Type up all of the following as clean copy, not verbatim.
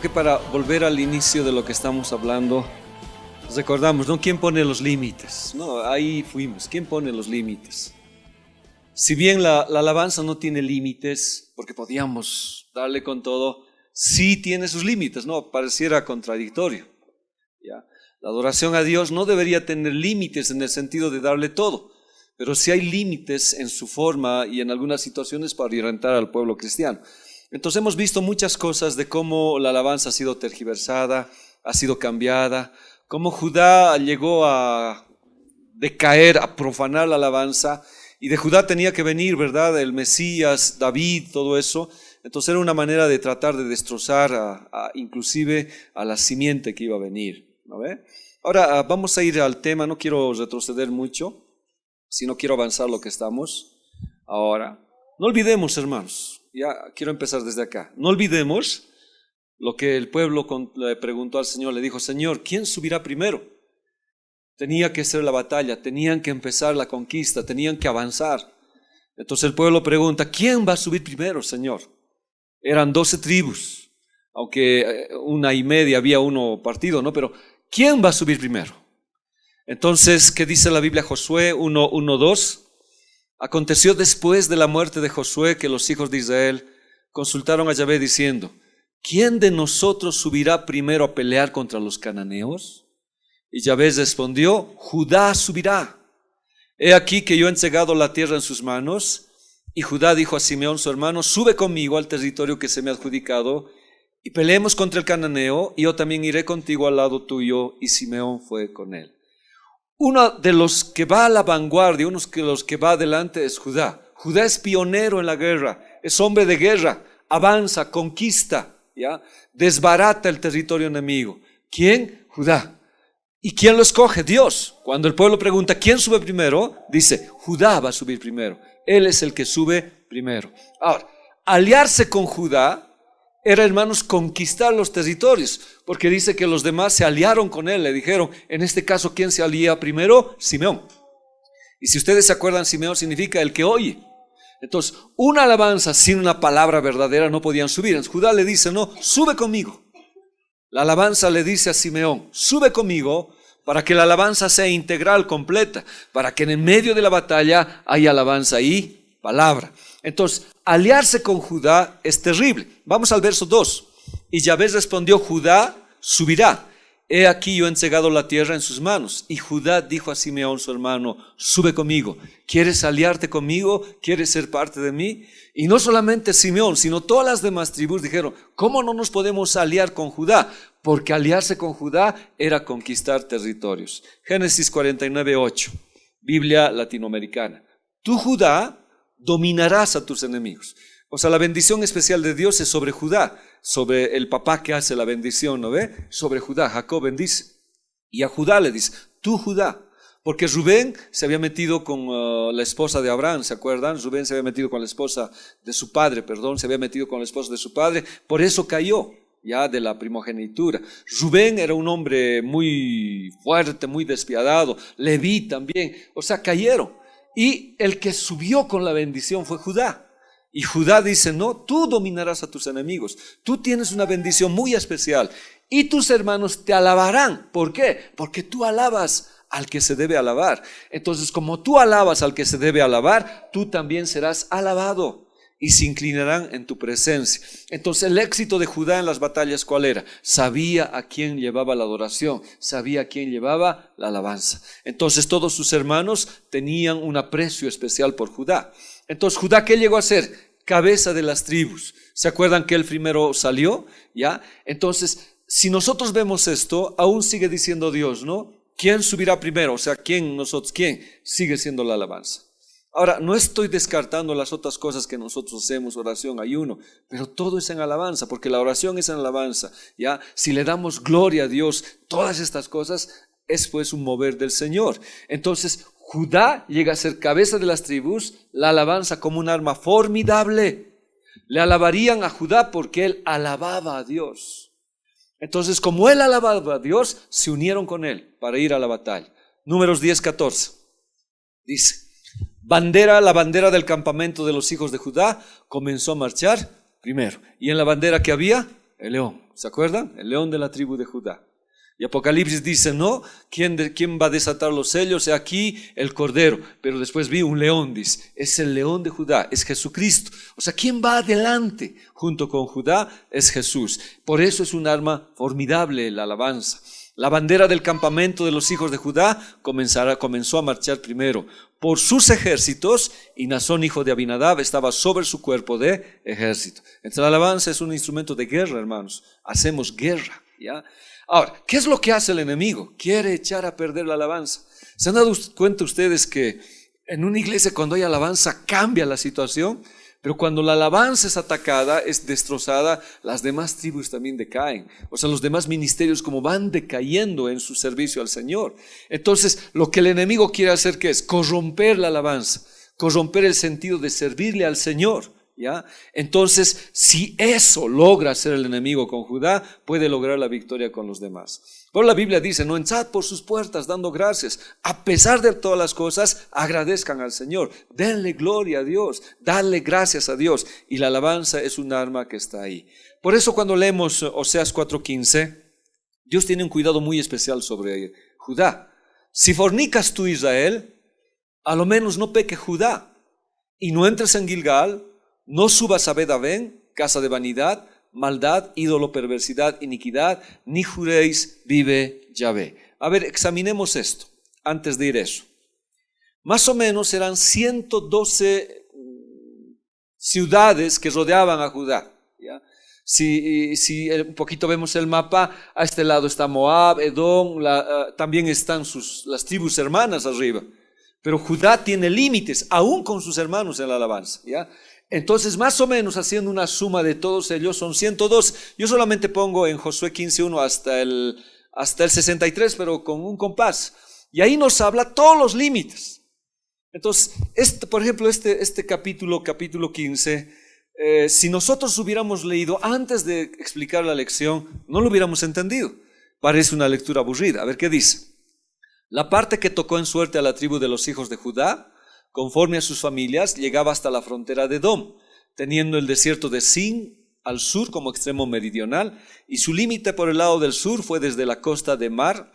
que para volver al inicio de lo que estamos hablando, recordamos, ¿no? ¿Quién pone los límites? No, ahí fuimos. ¿Quién pone los límites? Si bien la alabanza no tiene límites, porque podíamos darle con todo, sí tiene sus límites, ¿no? Pareciera contradictorio, ¿ya? La adoración a Dios no debería tener límites en el sentido de darle todo, pero sí hay límites en su forma y en algunas situaciones para orientar al pueblo cristiano. Entonces hemos visto muchas cosas de cómo la alabanza ha sido tergiversada, ha sido cambiada, cómo Judá llegó a decaer, a profanar la alabanza, y de Judá tenía que venir, ¿verdad?, el Mesías, David, todo eso. Entonces era una manera de tratar de destrozar inclusive a la simiente que iba a venir, ¿no ve? Ahora vamos a ir al tema, no quiero retroceder mucho, sino quiero avanzar lo que estamos ahora. No olvidemos, hermanos, ya quiero empezar desde acá, no olvidemos lo que el pueblo le preguntó al Señor, le dijo: Señor, ¿quién subirá primero? Tenía que ser la batalla, tenían que empezar la conquista, tenían que avanzar. Entonces el pueblo pregunta: ¿quién va a subir primero, Señor? Eran 12 tribus, aunque una y media había uno partido, ¿no? Pero ¿quién va a subir primero? Entonces, ¿qué dice la Biblia? Josué 1:2. Aconteció después de la muerte de Josué que los hijos de Israel consultaron a Yahvé diciendo: ¿quién de nosotros subirá primero a pelear contra los cananeos? Y Yahvé respondió: Judá subirá. He aquí que yo he entregado la tierra en sus manos. Y Judá dijo a Simeón su hermano: sube conmigo al territorio que se me ha adjudicado y peleemos contra el cananeo, y yo también iré contigo al lado tuyo. Y Simeón fue con él. Uno de los que va a la vanguardia, uno de los que va adelante es Judá. Judá es pionero en la guerra, es hombre de guerra, avanza, conquista, ¿ya? Desbarata el territorio enemigo. ¿Quién? Judá. ¿Y quién lo escoge? Dios. Cuando el pueblo pregunta ¿quién sube primero?, dice: Judá va a subir primero. Él es el que sube primero. Ahora, aliarse con Judá era, hermanos, conquistar los territorios, porque dice que los demás se aliaron con él, le dijeron, en este caso, ¿quién se alía primero? Simeón. Y si ustedes se acuerdan, Simeón significa el que oye. Entonces, una alabanza sin una palabra verdadera no podían subir. Entonces, Judá le dice: no, sube conmigo. La alabanza le dice a Simeón: sube conmigo, para que la alabanza sea integral, completa, para que en medio de la batalla haya alabanza y palabra. Entonces, aliarse con Judá es terrible. Vamos al verso 2. Y Yahvé respondió: Judá subirá. He aquí yo he entregado la tierra en sus manos. Y Judá dijo a Simeón su hermano: sube conmigo. ¿Quieres aliarte conmigo? ¿Quieres ser parte de mí? Y no solamente Simeón, sino todas las demás tribus dijeron: ¿cómo no nos podemos aliar con Judá? Porque aliarse con Judá era conquistar territorios. Génesis 49:8, Biblia latinoamericana. Tú, Judá, dominarás a tus enemigos. O sea, la bendición especial de Dios es sobre Judá, sobre el papá que hace la bendición, ¿no ve? Sobre Judá, Jacob bendice. Y a Judá le dice: tú, Judá. Porque Rubén se había metido con la esposa de Abraham, ¿se acuerdan? Rubén se había metido con la esposa de su padre, se había metido con la esposa de su padre, por eso cayó ya de la primogenitura. Rubén era un hombre muy fuerte, muy despiadado, Leví también, o sea, cayeron. Y el que subió con la bendición fue Judá. Y Judá dice: no, tú dominarás a tus enemigos, tú tienes una bendición muy especial y tus hermanos te alabarán. ¿Por qué? Porque tú alabas al que se debe alabar. Entonces, como tú alabas al que se debe alabar, tú también serás alabado y se inclinarán en tu presencia. Entonces, el éxito de Judá en las batallas, ¿cuál era? Sabía a quién llevaba la adoración, sabía a quién llevaba la alabanza. Entonces, todos sus hermanos tenían un aprecio especial por Judá. Entonces, Judá, ¿qué llegó a ser? Cabeza de las tribus. ¿Se acuerdan que él primero salió? ¿Ya? Entonces, si nosotros vemos esto, aún sigue diciendo Dios, ¿no? ¿Quién subirá primero? O sea, ¿quién? Nosotros, ¿quién? Sigue siendo la alabanza. Ahora, no estoy descartando las otras cosas que nosotros hacemos, oración, ayuno, pero todo es en alabanza, porque la oración es en alabanza, ¿ya? Si le damos gloria a Dios, todas estas cosas es pues un mover del Señor. Entonces, Judá llega a ser cabeza de las tribus, la alabanza como un arma formidable. Le alabarían a Judá porque él alababa a Dios. Entonces, como él alababa a Dios, se unieron con él para ir a la batalla. Números 10:14 dice: la bandera del campamento de los hijos de Judá comenzó a marchar primero. Y en la bandera que había, el león. ¿se acuerdan? El león de la tribu de Judá. Y Apocalipsis dice, no, ¿quién va a desatar los sellos? Aquí el cordero, pero después vi un león, dice, es el león de Judá, es Jesucristo. O sea, ¿quién va adelante junto con Judá? Es Jesús. Por eso es un arma formidable la alabanza. La bandera del campamento de los hijos de Judá comenzó a marchar primero por sus ejércitos, y Nazón, hijo de Abinadab, estaba sobre su cuerpo de ejército. Entonces la alabanza es un instrumento de guerra, hermanos. Hacemos guerra, ¿ya? Ahora, ¿qué es lo que hace el enemigo? Quiere echar a perder la alabanza. ¿Se han dado cuenta ustedes que en una iglesia cuando hay alabanza cambia la situación? Pero cuando la alabanza es atacada, es destrozada, las demás tribus también decaen. O sea, los demás ministerios como van decayendo en su servicio al Señor. Entonces, lo que el enemigo quiere hacer, ¿qué es? Corromper la alabanza, corromper el sentido de servirle al Señor. ¿Ya? Entonces, si eso logra hacer el enemigo con Judá, puede lograr la victoria con los demás. Por la Biblia dice, no, entrad por sus puertas dando gracias. A pesar de todas las cosas, agradezcan al Señor. Denle gloria a Dios, darle gracias a Dios. Y la alabanza es un arma que está ahí. Por eso cuando leemos Oseas 4:15, Dios tiene un cuidado muy especial sobre Judá. Si fornicas tú, Israel, a lo menos no peque Judá. Y no entres en Gilgal, no subas a Bet-Aven, casa de vanidad, maldad, ídolo, perversidad, iniquidad, ni juréis, vive Yahvé. A ver, examinemos esto antes de ir a eso. Más o menos eran 112 ciudades que rodeaban a Judá, ¿ya? Si un poquito vemos el mapa, a este lado está Moab, Edom, también están las tribus hermanas arriba. Pero Judá tiene límites, aún con sus hermanos en la alabanza, ¿ya? Entonces, más o menos haciendo una suma de todos ellos, son 102. Yo solamente pongo en Josué 15:1 hasta el 63, pero con un compás. Y ahí nos habla todos los límites. Entonces, por ejemplo, este capítulo 15, si nosotros hubiéramos leído antes de explicar la lección, no lo hubiéramos entendido. Parece una lectura aburrida. A ver qué dice. La parte que tocó en suerte a la tribu de los hijos de Judá, conforme a sus familias, llegaba hasta la frontera de Edom, teniendo el desierto de Sin al sur como extremo meridional, y su límite por el lado del sur fue desde la costa del mar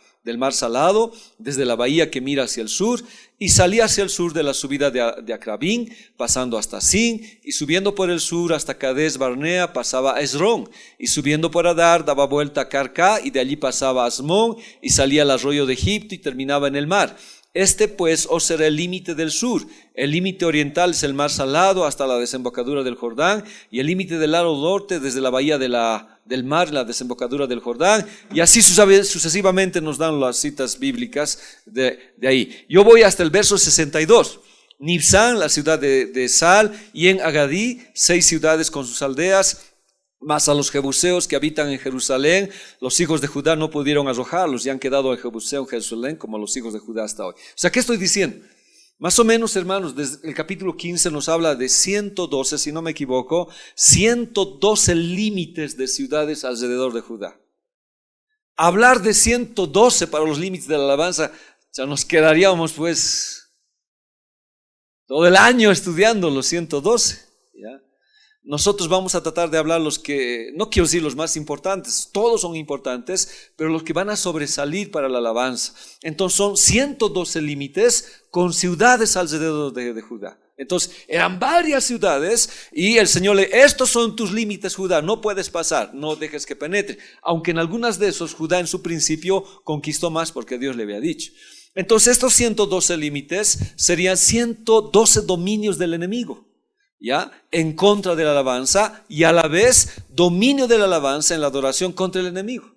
Salado, desde la bahía que mira hacia el sur, y salía hacia el sur de la subida de Acrabín, pasando hasta Sin, y subiendo por el sur hasta Cades Barnea, pasaba a Esrón, y subiendo por Adar, daba vuelta a Carcá, y de allí pasaba a Asmón, y salía al arroyo de Egipto, y terminaba en el mar. Este pues os será el límite del sur. El límite oriental es el mar Salado hasta la desembocadura del Jordán, y el límite del lado norte desde la bahía del mar, la desembocadura del Jordán, y así sucesivamente nos dan las citas bíblicas de ahí. Yo voy hasta el verso 62. Nibsán, la ciudad de Sal, y en Agadí, 6 ciudades con sus aldeas. Mas a los jebuseos que habitan en Jerusalén, los hijos de Judá no pudieron arrojarlos y han quedado en Jebuseo, en Jerusalén, como los hijos de Judá hasta hoy. O sea, ¿qué estoy diciendo? Más o menos, hermanos, desde el capítulo 15 nos habla de 112, si no me equivoco, 112 límites de ciudades alrededor de Judá. Hablar de 112 para los límites de la alabanza, ya nos quedaríamos pues todo el año estudiando los 112, ¿ya? Nosotros vamos a tratar de hablar los que, no quiero decir los más importantes, todos son importantes, pero los que van a sobresalir para la alabanza. Entonces son 112 límites con ciudades alrededor de Judá. Entonces eran varias ciudades y el Señor estos son tus límites, Judá, no puedes pasar, no dejes que penetre. Aunque en algunas de esos Judá en su principio conquistó más porque Dios le había dicho. Entonces estos 112 límites serían 112 dominios del enemigo, ¿ya? En contra de la alabanza, y a la vez dominio de la alabanza en la adoración contra el enemigo.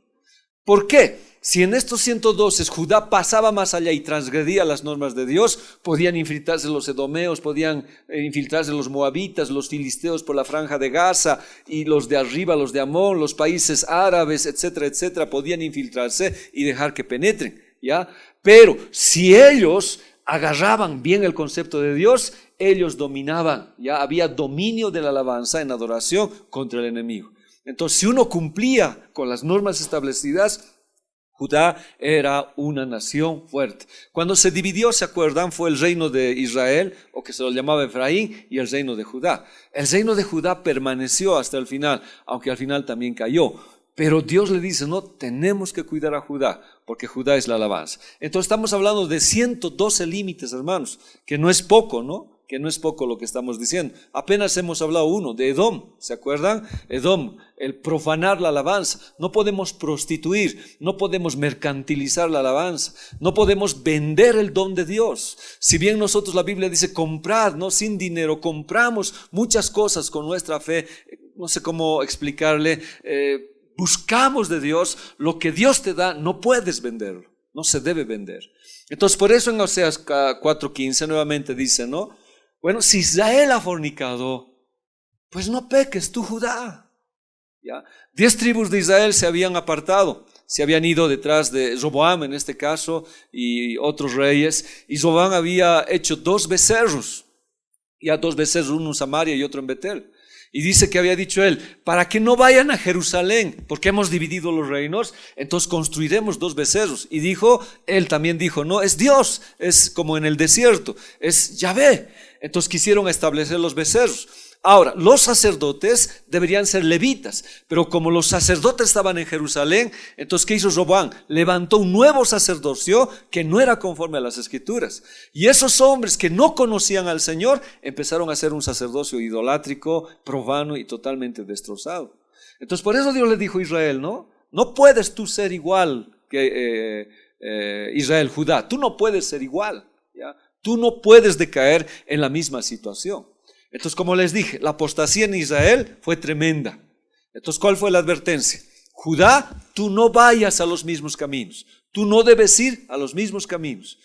¿Por qué? Si en estos 112 Judá pasaba más allá y transgredía las normas de Dios, podían infiltrarse los edomeos, podían infiltrarse los moabitas, los filisteos por la franja de Gaza, y los de arriba, los de Amón, los países árabes, etcétera, etcétera, podían infiltrarse y dejar que penetren, ¿ya? Pero si ellos agarraban bien el concepto de Dios, ellos dominaban, ya había dominio de la alabanza en adoración contra el enemigo. Entonces, si uno cumplía con las normas establecidas, Judá era una nación fuerte. Cuando se dividió, ¿se acuerdan? Fue el reino de Israel, o que se lo llamaba Efraín, y el reino de Judá. El reino de Judá permaneció hasta el final, aunque al final también cayó. Pero Dios le dice, no, tenemos que cuidar a Judá, porque Judá es la alabanza. Entonces estamos hablando de 112 límites, hermanos, que no es poco, ¿no? Que no es poco lo que estamos diciendo. Apenas hemos hablado uno, de Edom, ¿se acuerdan? Edom, el profanar la alabanza. No podemos prostituir, no podemos mercantilizar la alabanza, no podemos vender el don de Dios. Si bien nosotros, la Biblia dice, comprad, ¿no? Sin dinero, compramos muchas cosas con nuestra fe, no sé cómo explicarle, buscamos de Dios, lo que Dios te da, no puedes venderlo, no se debe vender. Entonces, por eso en Oseas 4:15 nuevamente dice, ¿no? Bueno, si Israel ha fornicado, pues no peques tú, Judá. ¿Ya? 10 tribus de Israel se habían apartado, se habían ido detrás de Roboam en este caso y otros reyes, y Roboam había hecho 2 becerros, ya 2 becerros, uno en Samaria y otro en Betel. Y dice que había dicho él, para que no vayan a Jerusalén, porque hemos dividido los reinos, entonces construiremos 2 becerros. Y él también dijo, no, es Dios, es como en el desierto, es Yahvé. Entonces quisieron establecer los becerros. Ahora, los sacerdotes deberían ser levitas, pero como los sacerdotes estaban en Jerusalén, entonces ¿qué hizo Roboam? Levantó un nuevo sacerdocio que no era conforme a las escrituras. Y esos hombres que no conocían al Señor empezaron a hacer un sacerdocio idolátrico, profano y totalmente destrozado. Entonces por eso Dios le dijo a Israel, ¿no? No puedes tú ser igual que Israel, Judá. Tú no puedes ser igual, ¿ya? Tú no puedes decaer en la misma situación. Entonces, como les dije, la apostasía en Israel fue tremenda. Entonces, ¿cuál fue la advertencia? Judá, tú no vayas a los mismos caminos. Tú no debes ir a los mismos caminos.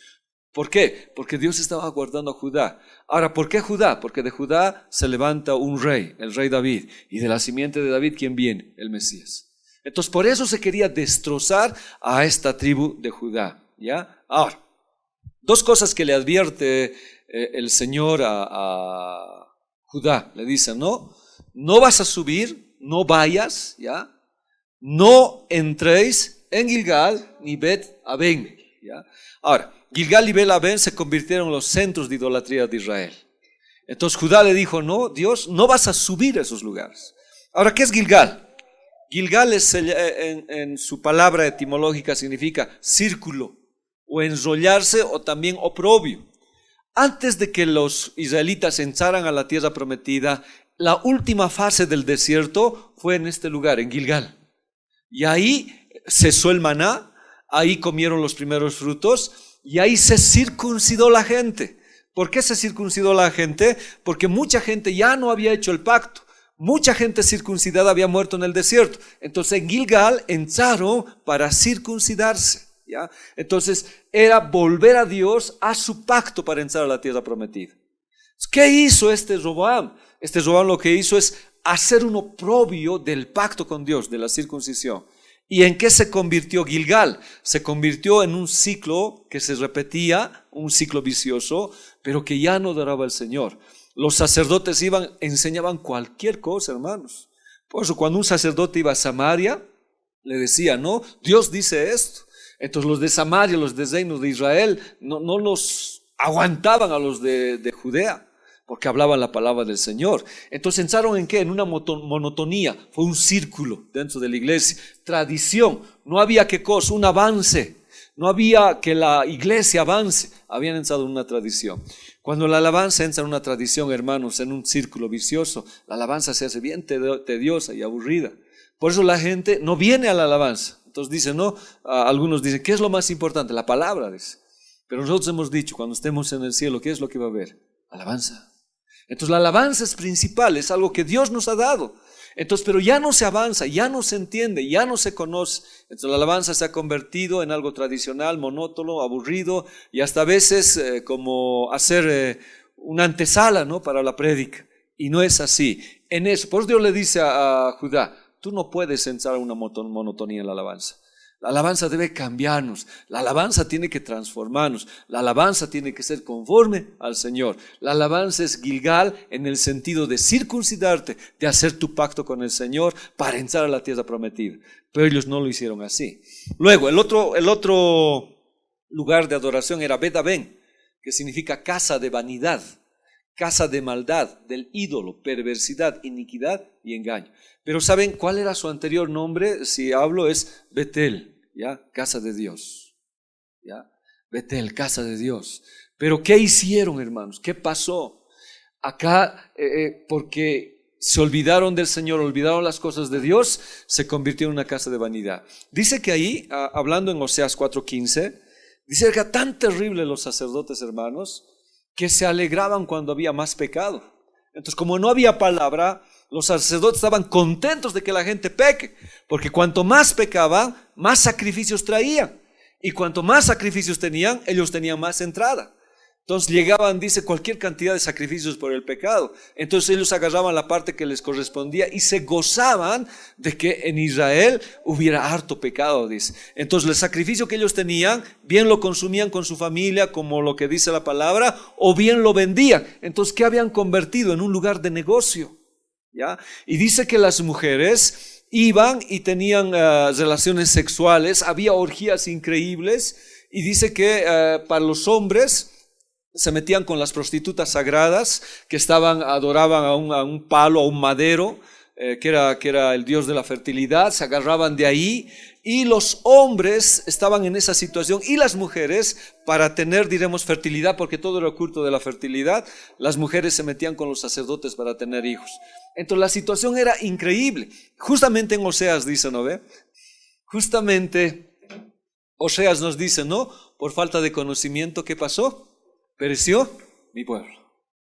¿Por qué? Porque Dios estaba guardando a Judá. Ahora, ¿por qué Judá? Porque de Judá se levanta un rey, el rey David. Y de la simiente de David, ¿quién viene? El Mesías. Entonces, por eso se quería destrozar a esta tribu de Judá. ¿Ya? Ahora, 2 cosas que le advierte el Señor a Judá. Le dice, no vas a subir, no vayas, ¿ya? No entréis en Gilgal ni Bet-Aven, ¿ya? Ahora, Gilgal y Bet-Aven se convirtieron en los centros de idolatría de Israel. Entonces Judá le dijo, no, Dios, no vas a subir a esos lugares. Ahora, ¿qué es Gilgal? Gilgal es, en su palabra etimológica significa círculo, o enrollarse, o también oprobio. Antes de que los israelitas entraran a la tierra prometida, la última fase del desierto fue en este lugar, en Gilgal. Y ahí cesó el maná, ahí comieron los primeros frutos y ahí se circuncidó la gente. ¿Por qué se circuncidó la gente? Porque mucha gente ya no había hecho el pacto. Mucha gente circuncidada había muerto en el desierto. Entonces en Gilgal entraron para circuncidarse. ¿Ya? Entonces era volver a Dios, a su pacto para entrar a la tierra prometida. ¿Qué hizo este Roboam? Este Roboam lo que hizo es hacer un oprobio del pacto con Dios, de la circuncisión. ¿Y en qué se convirtió Gilgal? Se convirtió en un ciclo que se repetía, un ciclo vicioso, pero que ya no adoraba al Señor. Los sacerdotes enseñaban cualquier cosa, hermanos. Por eso cuando un sacerdote iba a Samaria, le decía, no, Dios dice esto. Entonces los de Samaria, los de reinos de Israel, no los aguantaban a los de Judea, porque hablaban la palabra del Señor. Entonces entraron en ¿qué? En una monotonía, fue un círculo dentro de la iglesia, tradición, no había qué cosa, un avance, no había que la iglesia avance, habían entrado en una tradición. Cuando la alabanza entra en una tradición, hermanos, en un círculo vicioso, la alabanza se hace bien tediosa y aburrida. Por eso la gente no viene a la alabanza. Entonces dicen, ¿no? Algunos dicen, ¿qué es lo más importante? La palabra, dice. Pero nosotros hemos dicho, cuando estemos en el cielo, ¿qué es lo que va a haber? Alabanza. Entonces la alabanza es principal, es algo que Dios nos ha dado. Entonces, pero ya no se avanza, ya no se entiende, ya no se conoce. Entonces la alabanza se ha convertido en algo tradicional, monótono, aburrido, y hasta a veces como hacer una antesala, ¿no? Para la prédica. Y no es así. En eso, por eso Dios le dice a Judá, tú no puedes entrar a una monotonía en la alabanza. La alabanza debe cambiarnos, la alabanza tiene que transformarnos, la alabanza tiene que ser conforme al Señor. La alabanza es Gilgal en el sentido de circuncidarte, de hacer tu pacto con el Señor para entrar a la tierra prometida. Pero ellos no lo hicieron así. Luego, el otro lugar de adoración era Bet-Aven, que significa casa de vanidad. casa de maldad, del ídolo, perversidad, iniquidad y engaño. Pero ¿saben cuál era su anterior nombre? Si hablo es Betel, ¿ya? Casa de Dios, ¿ya? Betel, casa de Dios. Pero ¿qué hicieron, hermanos? ¿Qué pasó? Acá, porque se olvidaron del Señor, olvidaron las cosas de Dios, se convirtió en una casa de vanidad. Dice que ahí, hablando en Oseas 4:15, dice que tan terrible los sacerdotes, hermanos, que se alegraban cuando había más pecado. Entonces, como no había palabra, los sacerdotes estaban contentos de que la gente peque, porque cuanto más pecaban, más sacrificios traían. Y cuanto más sacrificios tenían, ellos tenían más entrada. Entonces llegaban, dice, cualquier cantidad de sacrificios por el pecado. Entonces ellos agarraban la parte que les correspondía y se gozaban de que en Israel hubiera harto pecado, dice. Entonces el sacrificio que ellos tenían, bien lo consumían con su familia, como lo que dice la palabra, o bien lo vendían. Entonces, ¿qué habían convertido? En un lugar de negocio, ¿ya? Y dice que las mujeres iban y tenían relaciones sexuales, había orgías increíbles, y dice que para los hombres se metían con las prostitutas sagradas que adoraban a un palo, a un madero, que era el dios de la fertilidad, se agarraban de ahí, y los hombres estaban en esa situación, y las mujeres, para tener, diremos, fertilidad, porque todo era oculto de la fertilidad, las mujeres se metían con los sacerdotes para tener hijos. Entonces la situación era increíble. Justamente en Oseas dice, ¿no ve? Justamente Oseas nos dice, ¿no? Por falta de conocimiento, ¿qué pasó? Pereció mi pueblo,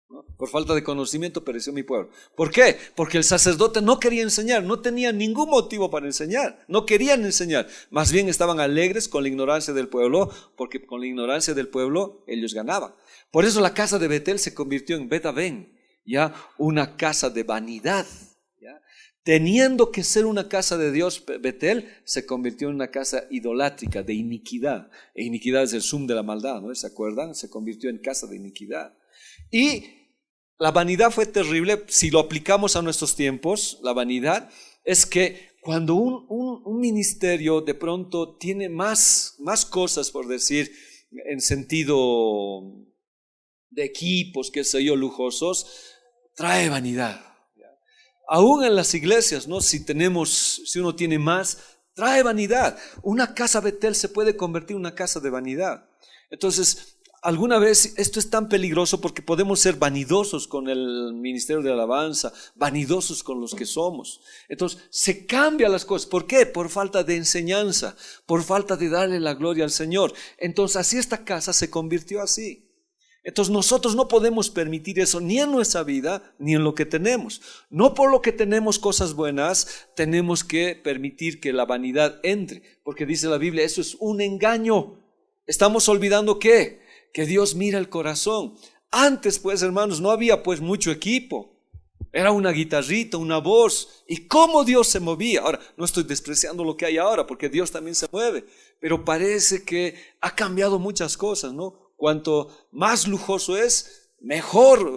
¿no? Por falta de conocimiento pereció mi pueblo. ¿Por qué? Porque el sacerdote no quería enseñar, no tenía ningún motivo para enseñar, no querían enseñar, más bien estaban alegres con la ignorancia del pueblo, porque con la ignorancia del pueblo ellos ganaban. Por eso la casa de Betel se convirtió en Bet-Aven, ya una casa de vanidad, ¿ya? Teniendo que ser una casa de Dios, Betel se convirtió en una casa idolátrica, de iniquidad. E iniquidad es el sum de la maldad, ¿no? ¿Se acuerdan? Se convirtió en casa de iniquidad. Y la vanidad fue terrible. Si lo aplicamos a nuestros tiempos, la vanidad es que cuando un ministerio de pronto tiene más cosas, por decir, en sentido de equipos, qué sé yo, lujosos, trae vanidad. Aún en las iglesias, ¿no? Si uno tiene más, trae vanidad. Una casa Betel se puede convertir en una casa de vanidad. Entonces, alguna vez esto es tan peligroso porque podemos ser vanidosos con el ministerio de alabanza, vanidosos con los que somos. Entonces, se cambian las cosas. ¿Por qué? Por falta de enseñanza, por falta de darle la gloria al Señor. Entonces, así esta casa se convirtió así. Entonces nosotros no podemos permitir eso ni en nuestra vida ni en lo que tenemos. No por lo que tenemos cosas buenas tenemos que permitir que la vanidad entre, porque dice la Biblia, eso es un engaño. Estamos olvidando que Dios mira el corazón. Antes, pues, hermanos, no había pues mucho equipo. Era una guitarrita, una voz, y cómo Dios se movía. Ahora, no estoy despreciando lo que hay ahora, porque Dios también se mueve, pero parece que ha cambiado muchas cosas, ¿no? Cuanto más lujoso es, mejor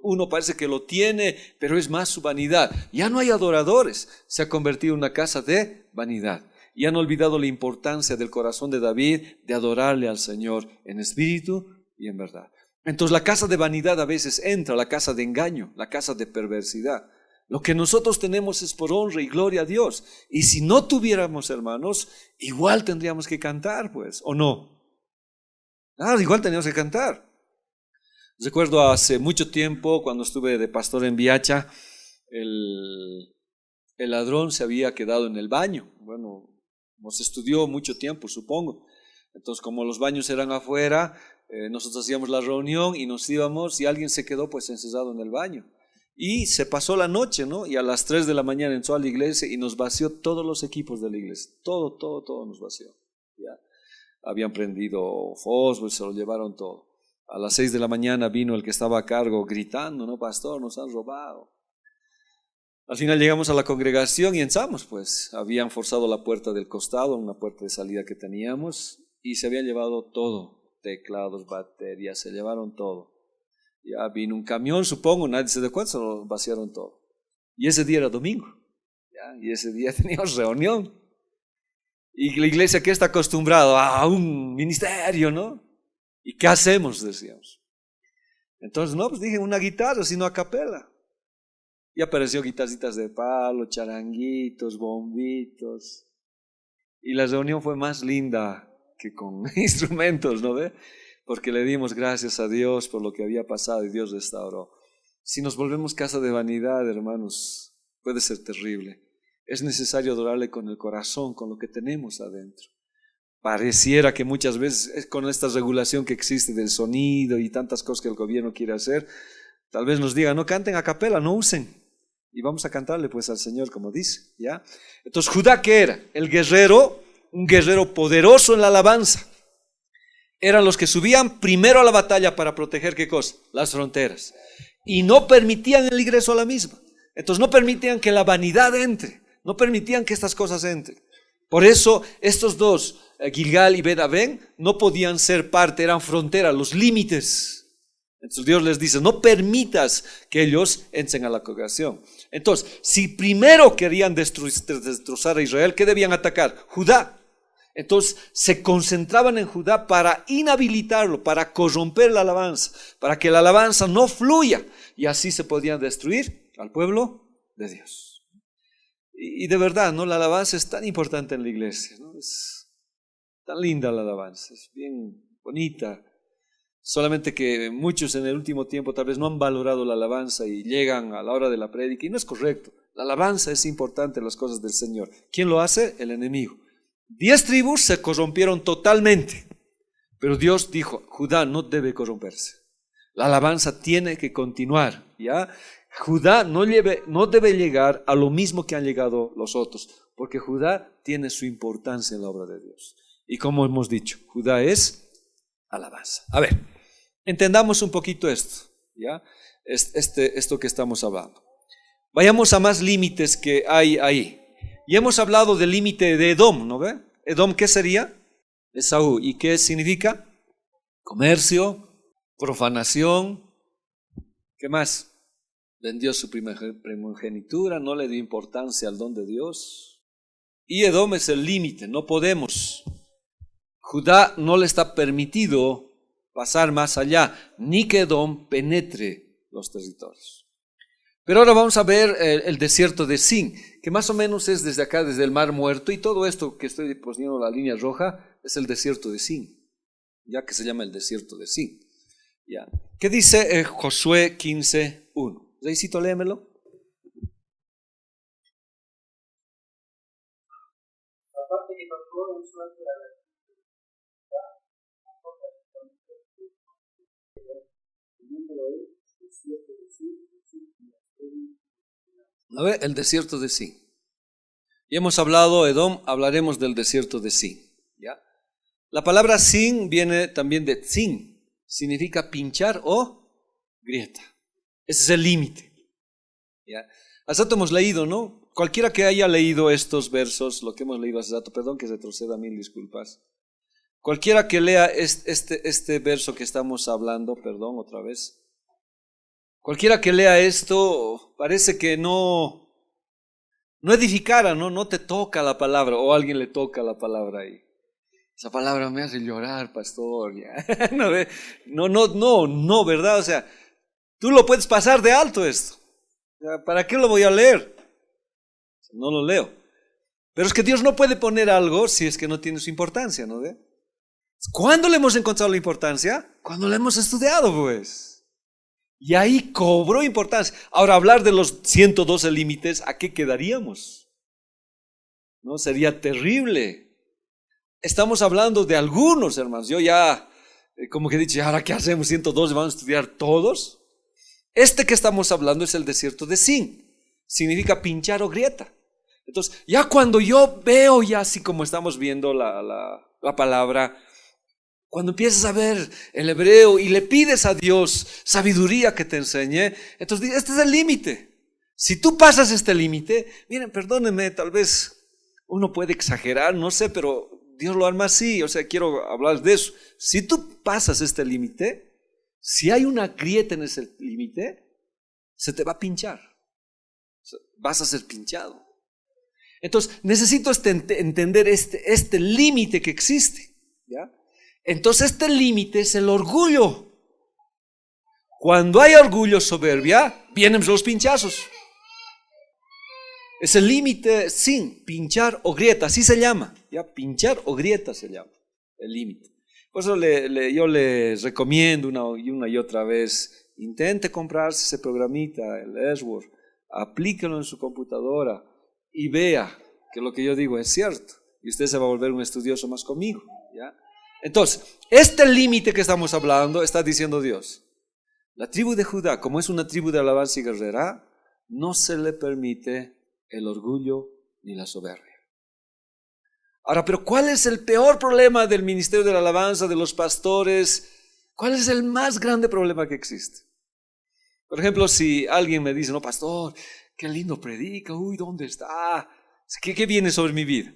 uno parece que lo tiene, pero es más su vanidad. Ya no hay adoradores, se ha convertido en una casa de vanidad. Y han olvidado la importancia del corazón de David de adorarle al Señor en espíritu y en verdad. Entonces la casa de vanidad a veces entra, la casa de engaño, la casa de perversidad. Lo que nosotros tenemos es por honra y gloria a Dios. Y si no tuviéramos, hermanos, igual tendríamos que cantar, pues, ¿o no? Igual teníamos que cantar. Recuerdo hace mucho tiempo, cuando estuve de pastor en Viacha, el ladrón se había quedado en el baño. Bueno, nos estudió mucho tiempo, supongo. Entonces, como los baños eran afuera, nosotros hacíamos la reunión y nos íbamos, y alguien se quedó pues encerrado en el baño. Y se pasó la noche, ¿no? Y a las 3 de la mañana entró a la iglesia y nos vació todos los equipos de la iglesia. Todo nos vació, ¿ya? Habían prendido fósforo, se lo llevaron todo. A las 6 de la mañana vino el que estaba a cargo gritando, no, pastor, nos han robado. Al final llegamos a la congregación y entramos, pues. Habían forzado la puerta del costado, una puerta de salida que teníamos, y se habían llevado todo, teclados, baterías, se llevaron todo. Ya vino un camión, supongo, nadie se dio cuenta, se lo vaciaron todo. Y ese día era domingo, ¿ya? Y ese día teníamos reunión. Y la iglesia que está acostumbrada a un ministerio, ¿no? ¿Y qué hacemos? Decíamos. Entonces, no, pues dije una guitarra, sino a capela. Y apareció guitarritas de palo, charanguitos, bombitos. Y la reunión fue más linda que con instrumentos, ¿no ve? Porque le dimos gracias a Dios por lo que había pasado y Dios restauró. Si nos volvemos casa de vanidad, hermanos, puede ser terrible. Es necesario adorarle con el corazón, con lo que tenemos adentro. Pareciera que muchas veces con esta regulación que existe del sonido y tantas cosas que el gobierno quiere hacer, tal vez nos diga, no canten a capela, no usen. Y vamos a cantarle pues al Señor como dice, ¿ya? Entonces, Judá, ¿qué era? El guerrero, un guerrero poderoso en la alabanza. Eran los que subían primero a la batalla para proteger, ¿qué cosa? Las fronteras. Y no permitían el ingreso a la misma. Entonces no permitían que la vanidad entre, no permitían que estas cosas entren. Por eso estos dos, Gilgal y Bet-Aven, no podían ser parte, eran frontera, los límites. Entonces Dios les dice, no permitas que ellos entren a la congregación. Entonces, si primero querían destrozar a Israel, ¿qué debían atacar? Judá. Entonces se concentraban en Judá para inhabilitarlo, para corromper la alabanza, para que la alabanza no fluya, y así se podían destruir al pueblo de Dios. Y de verdad, ¿no? La alabanza es tan importante en la iglesia, ¿no? Es tan linda la alabanza, es bien bonita. Solamente que muchos en el último tiempo tal vez no han valorado la alabanza y llegan a la hora de la prédica, y no es correcto. La alabanza es importante en las cosas del Señor. ¿Quién lo hace? El enemigo. 10 tribus se corrompieron totalmente, pero Dios dijo, Judá no debe corromperse. La alabanza tiene que continuar, ¿ya? Judá no debe llegar a lo mismo que han llegado los otros, porque Judá tiene su importancia en la obra de Dios. Y como hemos dicho, Judá es alabanza. A ver, entendamos un poquito esto, ¿ya? Esto que estamos hablando. Vayamos a más límites que hay ahí. Y hemos hablado del límite de Edom, ¿no ve? Edom, ¿qué sería? Esaú. ¿Y qué significa? Comercio, profanación. ¿Qué más? Vendió su primogenitura, no le dio importancia al don de Dios. Y Edom es el límite, no podemos. Judá no le está permitido pasar más allá, ni que Edom penetre los territorios. Pero ahora vamos a ver el desierto de Sin, que más o menos es desde acá, desde el Mar Muerto, y todo esto que estoy poniendo la línea roja es el desierto de Sin, ya que se llama el desierto de Sin. ¿Ya? ¿Qué dice Josué 15:1? Reisito, léemelo. A ver, el desierto de Sin. Y hemos hablado, Edom, hablaremos del desierto de Sin, ¿ya? La palabra Sin viene también de Tzin, significa pinchar o grieta. Ese es el límite, ¿ya? Hace rato hemos leído, ¿no? Cualquiera que haya leído estos versos, lo que hemos leído hace rato, perdón que retroceda, 1000 disculpas. Cualquiera que lea este verso que estamos hablando, perdón, otra vez. Cualquiera que lea esto, parece que no edificara, no te toca la palabra, o a alguien le toca la palabra ahí. Esa palabra me hace llorar, pastor. Ya. No, ¿verdad? O sea, tú lo puedes pasar de alto esto. O sea, ¿para qué lo voy a leer? No lo leo. Pero es que Dios no puede poner algo si es que no tiene su importancia, ¿no ve? ¿Cuándo le hemos encontrado la importancia? Cuando lo hemos estudiado, pues. Y ahí cobró importancia. Ahora, hablar de los 112 límites, ¿a qué quedaríamos? No, sería terrible. Estamos hablando de algunos, hermanos. Yo ya, como que he dicho, ¿ahora qué hacemos? 112, ¿vamos a estudiar todos? Este que estamos hablando es el desierto de Sin. Significa pinchar o grieta. Entonces, ya cuando yo veo, ya así como estamos viendo la palabra, cuando empiezas a ver el hebreo y le pides a Dios sabiduría que te enseñe, entonces este es el límite. Si tú pasas este límite, miren, perdónenme, tal vez uno puede exagerar, no sé, pero Dios lo arma así, o sea, quiero hablar de eso. Si tú pasas este límite, si hay una grieta en ese límite, se te va a pinchar. O sea, vas a ser pinchado. Entonces, necesito entender este límite que existe, ¿ya? Entonces este límite es el orgullo. Cuando hay orgullo, soberbia, vienen los pinchazos. Es el límite sin pinchar o grieta, así se llama. Ya, pinchar o grieta se llama, el límite. Por eso yo les recomiendo una y otra vez, intente comprarse ese programita, el AdWords, aplíquelo en su computadora y vea que lo que yo digo es cierto. Y usted se va a volver un estudioso más conmigo, ¿ya? Entonces, este límite que estamos hablando está diciendo Dios. La tribu de Judá, como es una tribu de alabanza y guerrera, no se le permite el orgullo ni la soberbia. Ahora, pero ¿cuál es el peor problema del ministerio de la alabanza, de los pastores? ¿Cuál es el más grande problema que existe? Por ejemplo, si alguien me dice, no, pastor, qué lindo predica, uy, ¿dónde está? ¿Qué viene sobre mi vida?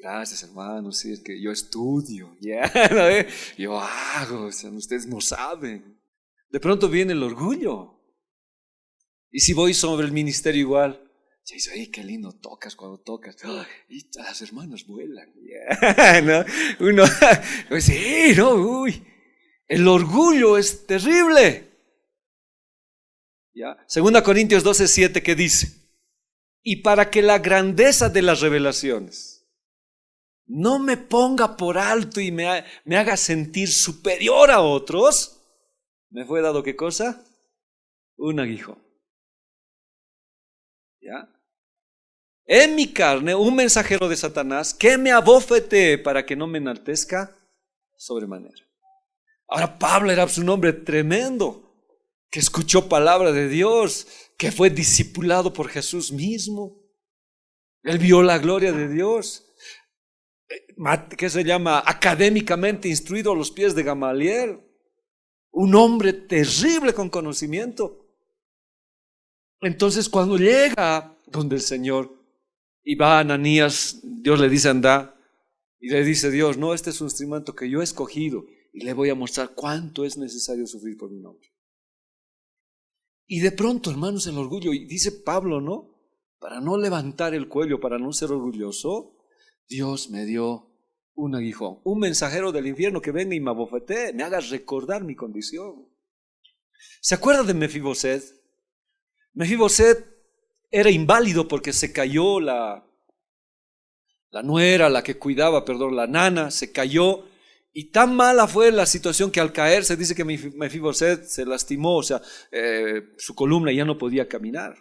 Gracias, hermano, sí, es que yo estudio, ¿no? Yo hago, o sea, ustedes no saben. De pronto viene el orgullo. Y si voy sobre el ministerio igual, yo digo, ay, qué lindo tocas cuando tocas. Y las hermanas vuelan, ¿no? Uno, sí, no, uy. El orgullo es terrible. ¿Ya? 2 Corintios 12:7, ¿qué dice? Y para que la grandeza de las revelaciones no me ponga por alto y me haga sentir superior a otros, me fue dado, ¿qué cosa? Un aguijón. ¿Ya? En mi carne, un mensajero de Satanás que me abofetee para que no me enaltezca sobremanera. Ahora, Pablo era un hombre tremendo, que escuchó palabra de Dios, que fue discipulado por Jesús mismo. Él vio la gloria de Dios. Que se llama académicamente instruido a los pies de Gamaliel, un hombre terrible con conocimiento. Entonces cuando llega donde el Señor y va a Ananías, Dios le dice anda, y le dice Dios, no, este es un instrumento que yo he escogido y le voy a mostrar cuánto es necesario sufrir por mi nombre. Y de pronto, hermanos, el orgullo, y dice Pablo, ¿no? Para no levantar el cuello, para no ser orgulloso, Dios me dio un aguijón, un mensajero del infierno que venga y me abofetee, me haga recordar mi condición. ¿Se acuerda de Mefiboset? Mefiboset era inválido porque se cayó la nuera, la que cuidaba, perdón, la nana, se cayó. Y tan mala fue la situación que al caer se dice que Mefiboset se lastimó, o sea, su columna ya no podía caminar.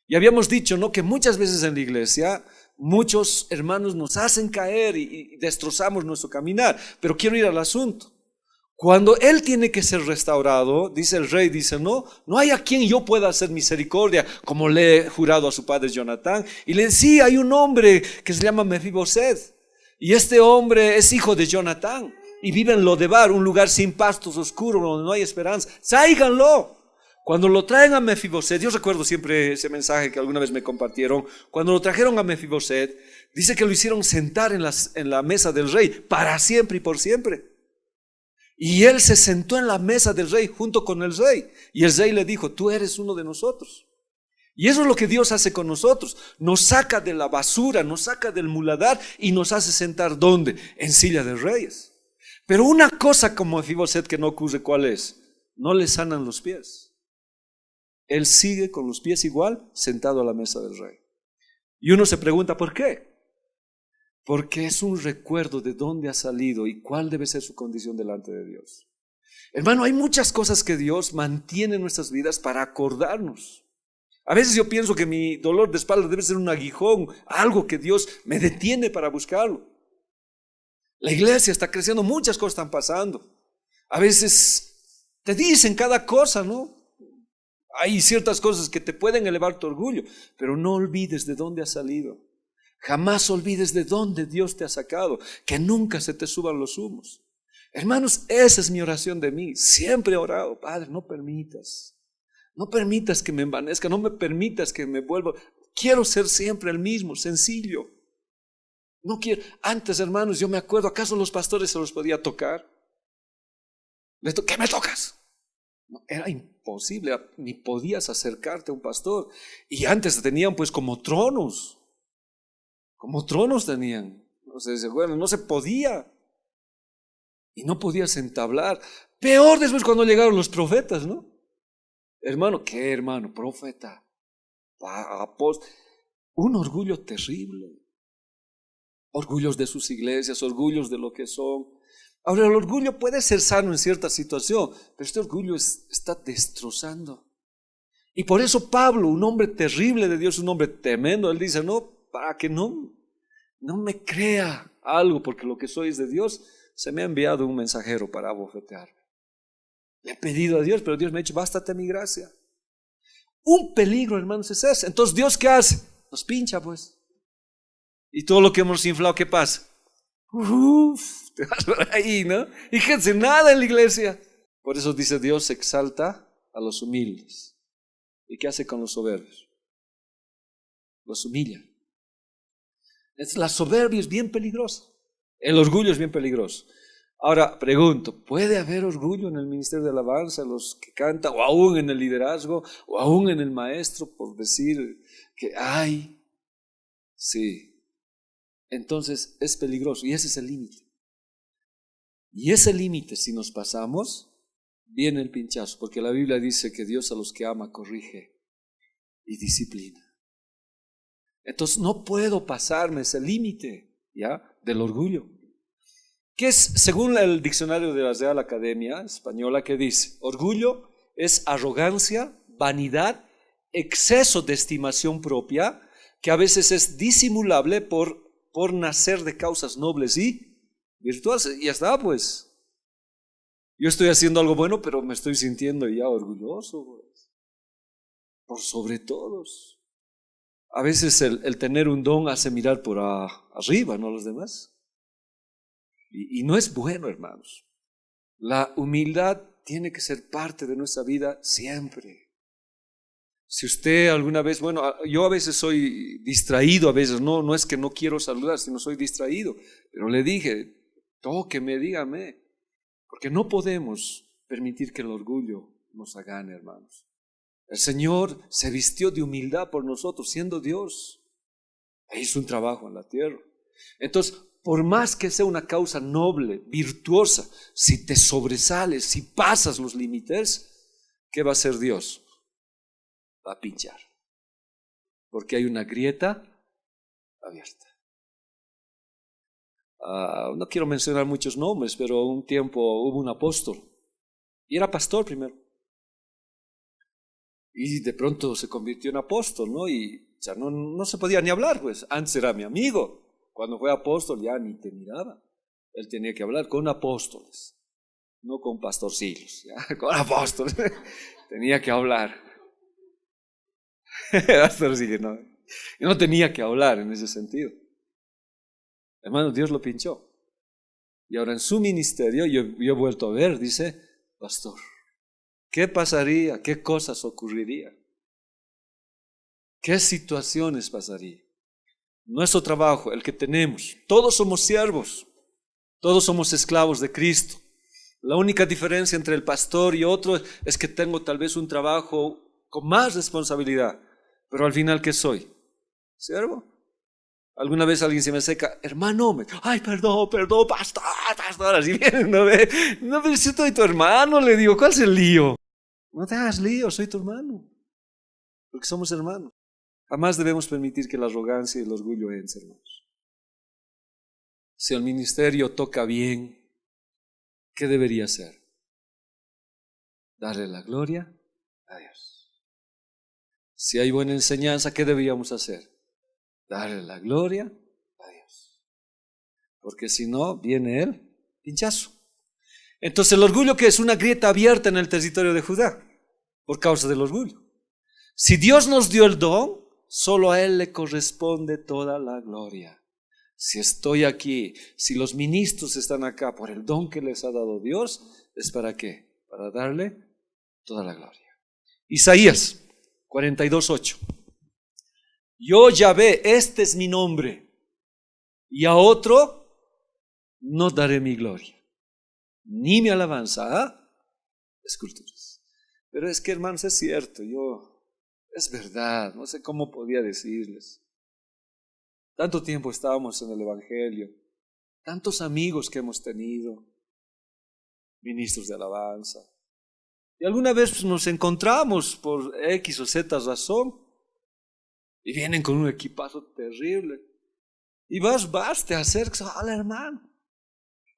Y habíamos dicho, ¿no?, que muchas veces en la iglesia muchos hermanos nos hacen caer y destrozamos nuestro caminar. Pero quiero ir al asunto. Cuando él tiene que ser restaurado, dice el rey, dice, no hay a quien yo pueda hacer misericordia, como le he jurado a su padre Jonatán. Y le decía, hay un hombre que se llama Mefiboset. Y este hombre es hijo de Jonatán. Y vive en Lodebar, un lugar sin pastos, oscuro, donde no hay esperanza. ¡Tráiganlo! Cuando lo traen a Mefiboset, yo recuerdo siempre ese mensaje que alguna vez me compartieron. Cuando lo trajeron a Mefiboset, dice que lo hicieron sentar en la mesa del rey para siempre y por siempre. Y él se sentó en la mesa del rey junto con el rey. Y el rey le dijo, tú eres uno de nosotros. Y eso es lo que Dios hace con nosotros. Nos saca de la basura, nos saca del muladar y nos hace sentar ¿dónde? En silla de reyes. Pero una cosa como Mefiboset que no ocurre, ¿cuál es? No le sanan los pies. Él sigue con los pies igual, sentado a la mesa del rey. Y uno se pregunta, ¿por qué? Porque es un recuerdo de dónde ha salido y cuál debe ser su condición delante de Dios. Hermano, hay muchas cosas que Dios mantiene en nuestras vidas para acordarnos. A veces yo pienso que mi dolor de espalda debe ser un aguijón, algo que Dios me detiene para buscarlo. La iglesia está creciendo, muchas cosas están pasando. A veces te dicen cada cosa, ¿no? Hay ciertas cosas que te pueden elevar tu orgullo, pero no olvides de dónde has salido. Jamás olvides de dónde Dios te ha sacado, que nunca se te suban los humos. Hermanos, esa es mi oración de mí. Siempre he orado, Padre, no permitas que me envanezca, no me permitas que me vuelva. Quiero ser siempre el mismo, sencillo. No quiero. Antes, hermanos, yo me acuerdo, ¿acaso los pastores se los podía tocar? ¿Qué me tocas? No, era imposible, ni podías acercarte a un pastor. Y antes tenían pues como tronos tenían. No sé, ¿se acuerdan? No se podía. Y no podías entablar. Peor después cuando llegaron los profetas, ¿no? Hermano, ¿qué hermano? Profeta, apóstol. Un orgullo terrible. Orgullos de sus iglesias, orgullos de lo que son. Ahora, el orgullo puede ser sano en cierta situación, pero este orgullo está destrozando. Y por eso Pablo, un hombre terrible de Dios, un hombre tremendo, él dice, no, para que no me crea algo, porque lo que soy es de Dios, se me ha enviado un mensajero para abofetearme. Le he pedido a Dios, pero Dios me ha dicho, bástate mi gracia. Un peligro, hermanos, es ese. Entonces, ¿Dios qué hace? Nos pincha, pues. Y todo lo que hemos inflado, ¿qué pasa? Te vas por ahí, ¿no? Y fíjense, nada en la iglesia. Por eso dice Dios exalta a los humildes. ¿Y qué hace con los soberbios? Los humilla. La soberbia es bien peligrosa. El orgullo es bien peligroso. Ahora, pregunto, ¿puede haber orgullo en el ministerio de alabanza, los que cantan, o aún en el liderazgo, o aún en el maestro, por decir que hay? Sí. Entonces es peligroso, y ese es el límite. Y ese límite, si nos pasamos, viene el pinchazo, porque la Biblia dice que Dios a los que ama corrige y disciplina. Entonces no puedo pasarme ese límite, ¿ya?, del orgullo. Que es, según el diccionario de la Real Academia Española, que dice, orgullo es arrogancia, vanidad, exceso de estimación propia, que a veces es disimulable por nacer de causas nobles y virtuosas. Y ya está, pues. Yo estoy haciendo algo bueno, pero me estoy sintiendo ya orgulloso, pues, por sobre todos. A veces el tener un don hace mirar por arriba, ¿no?, a los demás. Y no es bueno, hermanos. La humildad tiene que ser parte de nuestra vida siempre. Si usted alguna vez, bueno, yo a veces soy distraído, a veces no es que no quiero saludar, sino soy distraído. Pero le dije, tóqueme, dígame, porque no podemos permitir que el orgullo nos agane, hermanos. El Señor se vistió de humildad por nosotros, siendo Dios. E hizo un trabajo en la tierra. Entonces, por más que sea una causa noble, virtuosa, si te sobresales, si pasas los límites, ¿qué va a hacer Dios? Va a pinchar, porque hay una grieta abierta. No quiero mencionar muchos nombres, pero un tiempo hubo un apóstol, y era pastor primero, y de pronto se convirtió en apóstol, ¿no? Y ya no se podía ni hablar, pues. Antes era mi amigo. Cuando fue apóstol ya ni te miraba. Él tenía que hablar con apóstoles, no con pastorcillos, ¿ya? Con apóstoles. Tenía que hablar. Pastorcillos, no. Y no tenía que hablar en ese sentido. Hermano, Dios lo pinchó. Y ahora en su ministerio yo he vuelto a ver, dice, pastor, ¿qué pasaría? ¿Qué cosas ocurrirían? ¿Qué situaciones pasarían? Nuestro trabajo, el que tenemos, todos somos siervos, todos somos esclavos de Cristo. La única diferencia entre el pastor y otro es que tengo tal vez un trabajo con más responsabilidad, pero al final, ¿qué soy? ¿Siervo? Alguna vez alguien se me acerca, hermano, ay, perdón, pastor, así viene, no pero si soy tu hermano, le digo, ¿cuál es el lío? No te hagas lío, soy tu hermano, porque somos hermanos. Jamás debemos permitir que la arrogancia y el orgullo entren, hermanos. Si el ministerio toca bien, ¿qué debería hacer? Darle la gloria a Dios. Si hay buena enseñanza, ¿qué deberíamos hacer? Darle la gloria a Dios. Porque si no, viene el pinchazo. Entonces el orgullo, que es una grieta abierta en el territorio de Judá, por causa del orgullo. Si Dios nos dio el don, solo a Él le corresponde toda la gloria. Si estoy aquí, si los ministros están acá por el don que les ha dado Dios, ¿es para qué? Para darle toda la gloria. Isaías 42:8. Yo, Yahvé, este es mi nombre, y a otro no daré mi gloria, ni mi alabanza a esculturas. Pero es que, hermanos, es cierto, es verdad, no sé cómo podía decirles. Tanto tiempo estábamos en el Evangelio, tantos amigos que hemos tenido, ministros de alabanza. Y alguna vez pues, nos encontramos por X o Z razón y vienen con un equipazo terrible. Y vas, te acercas, hola hermano.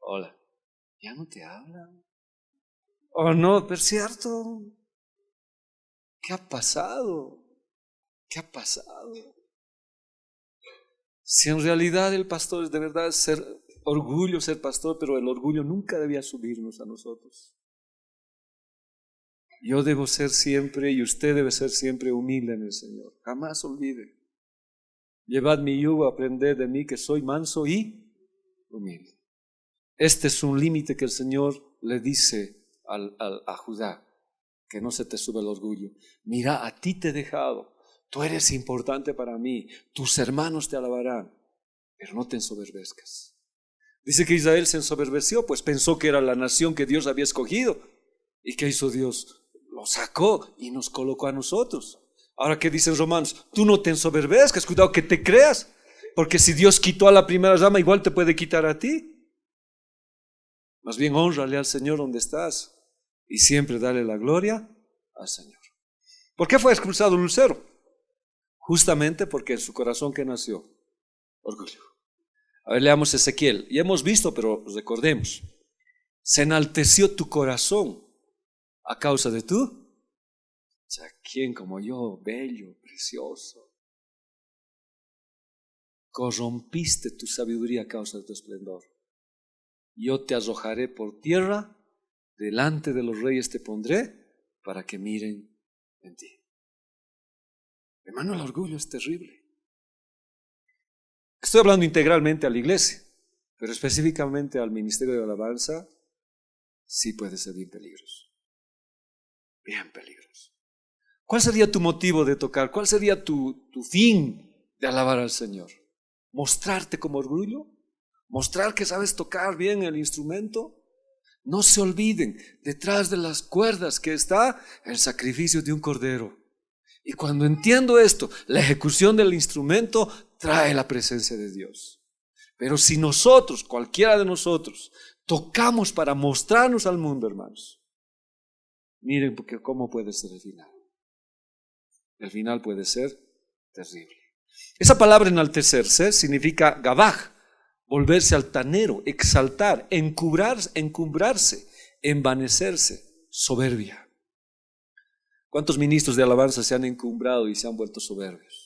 Hola, ya no te hablan. Oh no, pero es cierto. ¿Qué ha pasado? ¿Qué ha pasado? Si en realidad el pastor es de verdad ser orgullo ser pastor, pero el orgullo nunca debía subirnos a nosotros. Yo debo ser siempre y usted debe ser siempre humilde en el Señor. Jamás olvide. Llevad mi yugo, aprended de mí que soy manso y humilde. Este es un límite que el Señor le dice a Judá, que no se te sube el orgullo. Mira, a ti te he dejado, tú eres importante para mí, tus hermanos te alabarán, pero no te ensoberbezcas. Dice que Israel se ensoberbeció, pues pensó que era la nación que Dios había escogido. ¿Y qué hizo Dios? Lo sacó y nos colocó a nosotros. Ahora, ¿qué dicen Romanos? Tú no te ensoberbezcas, cuidado que te creas, porque si Dios quitó a la primera rama, igual te puede quitar a ti. Más bien hónrale al Señor donde estás y siempre dale la gloria al Señor. ¿Por qué fue expulsado Lucero? Justamente porque en su corazón que nació orgullo. A ver, leamos Ezequiel. Ya hemos visto, pero recordemos. Se enalteció tu corazón a causa de tú. O sea, ¿quién como yo, bello, precioso? Corrompiste tu sabiduría a causa de tu esplendor. Yo te arrojaré por tierra, delante de los reyes te pondré, para que miren en ti. Hermano, el orgullo es terrible. Estoy hablando integralmente a la iglesia, pero específicamente al ministerio de alabanza, sí puede ser bien peligroso. Bien peligroso. ¿Cuál sería tu motivo de tocar? ¿Cuál sería tu fin de alabar al Señor? ¿Mostrarte como orgullo? ¿Mostrar que sabes tocar bien el instrumento? No se olviden, detrás de las cuerdas que está el sacrificio de un cordero. Y cuando entiendo esto, la ejecución del instrumento trae la presencia de Dios. Pero si nosotros, cualquiera de nosotros, tocamos para mostrarnos al mundo, hermanos, miren porque cómo puede ser el final. El final puede ser terrible. Esa palabra enaltecerse significa gabaj, volverse altanero, exaltar, encumbrarse, envanecerse, soberbia. ¿Cuántos ministros de alabanza se han encumbrado y se han vuelto soberbios?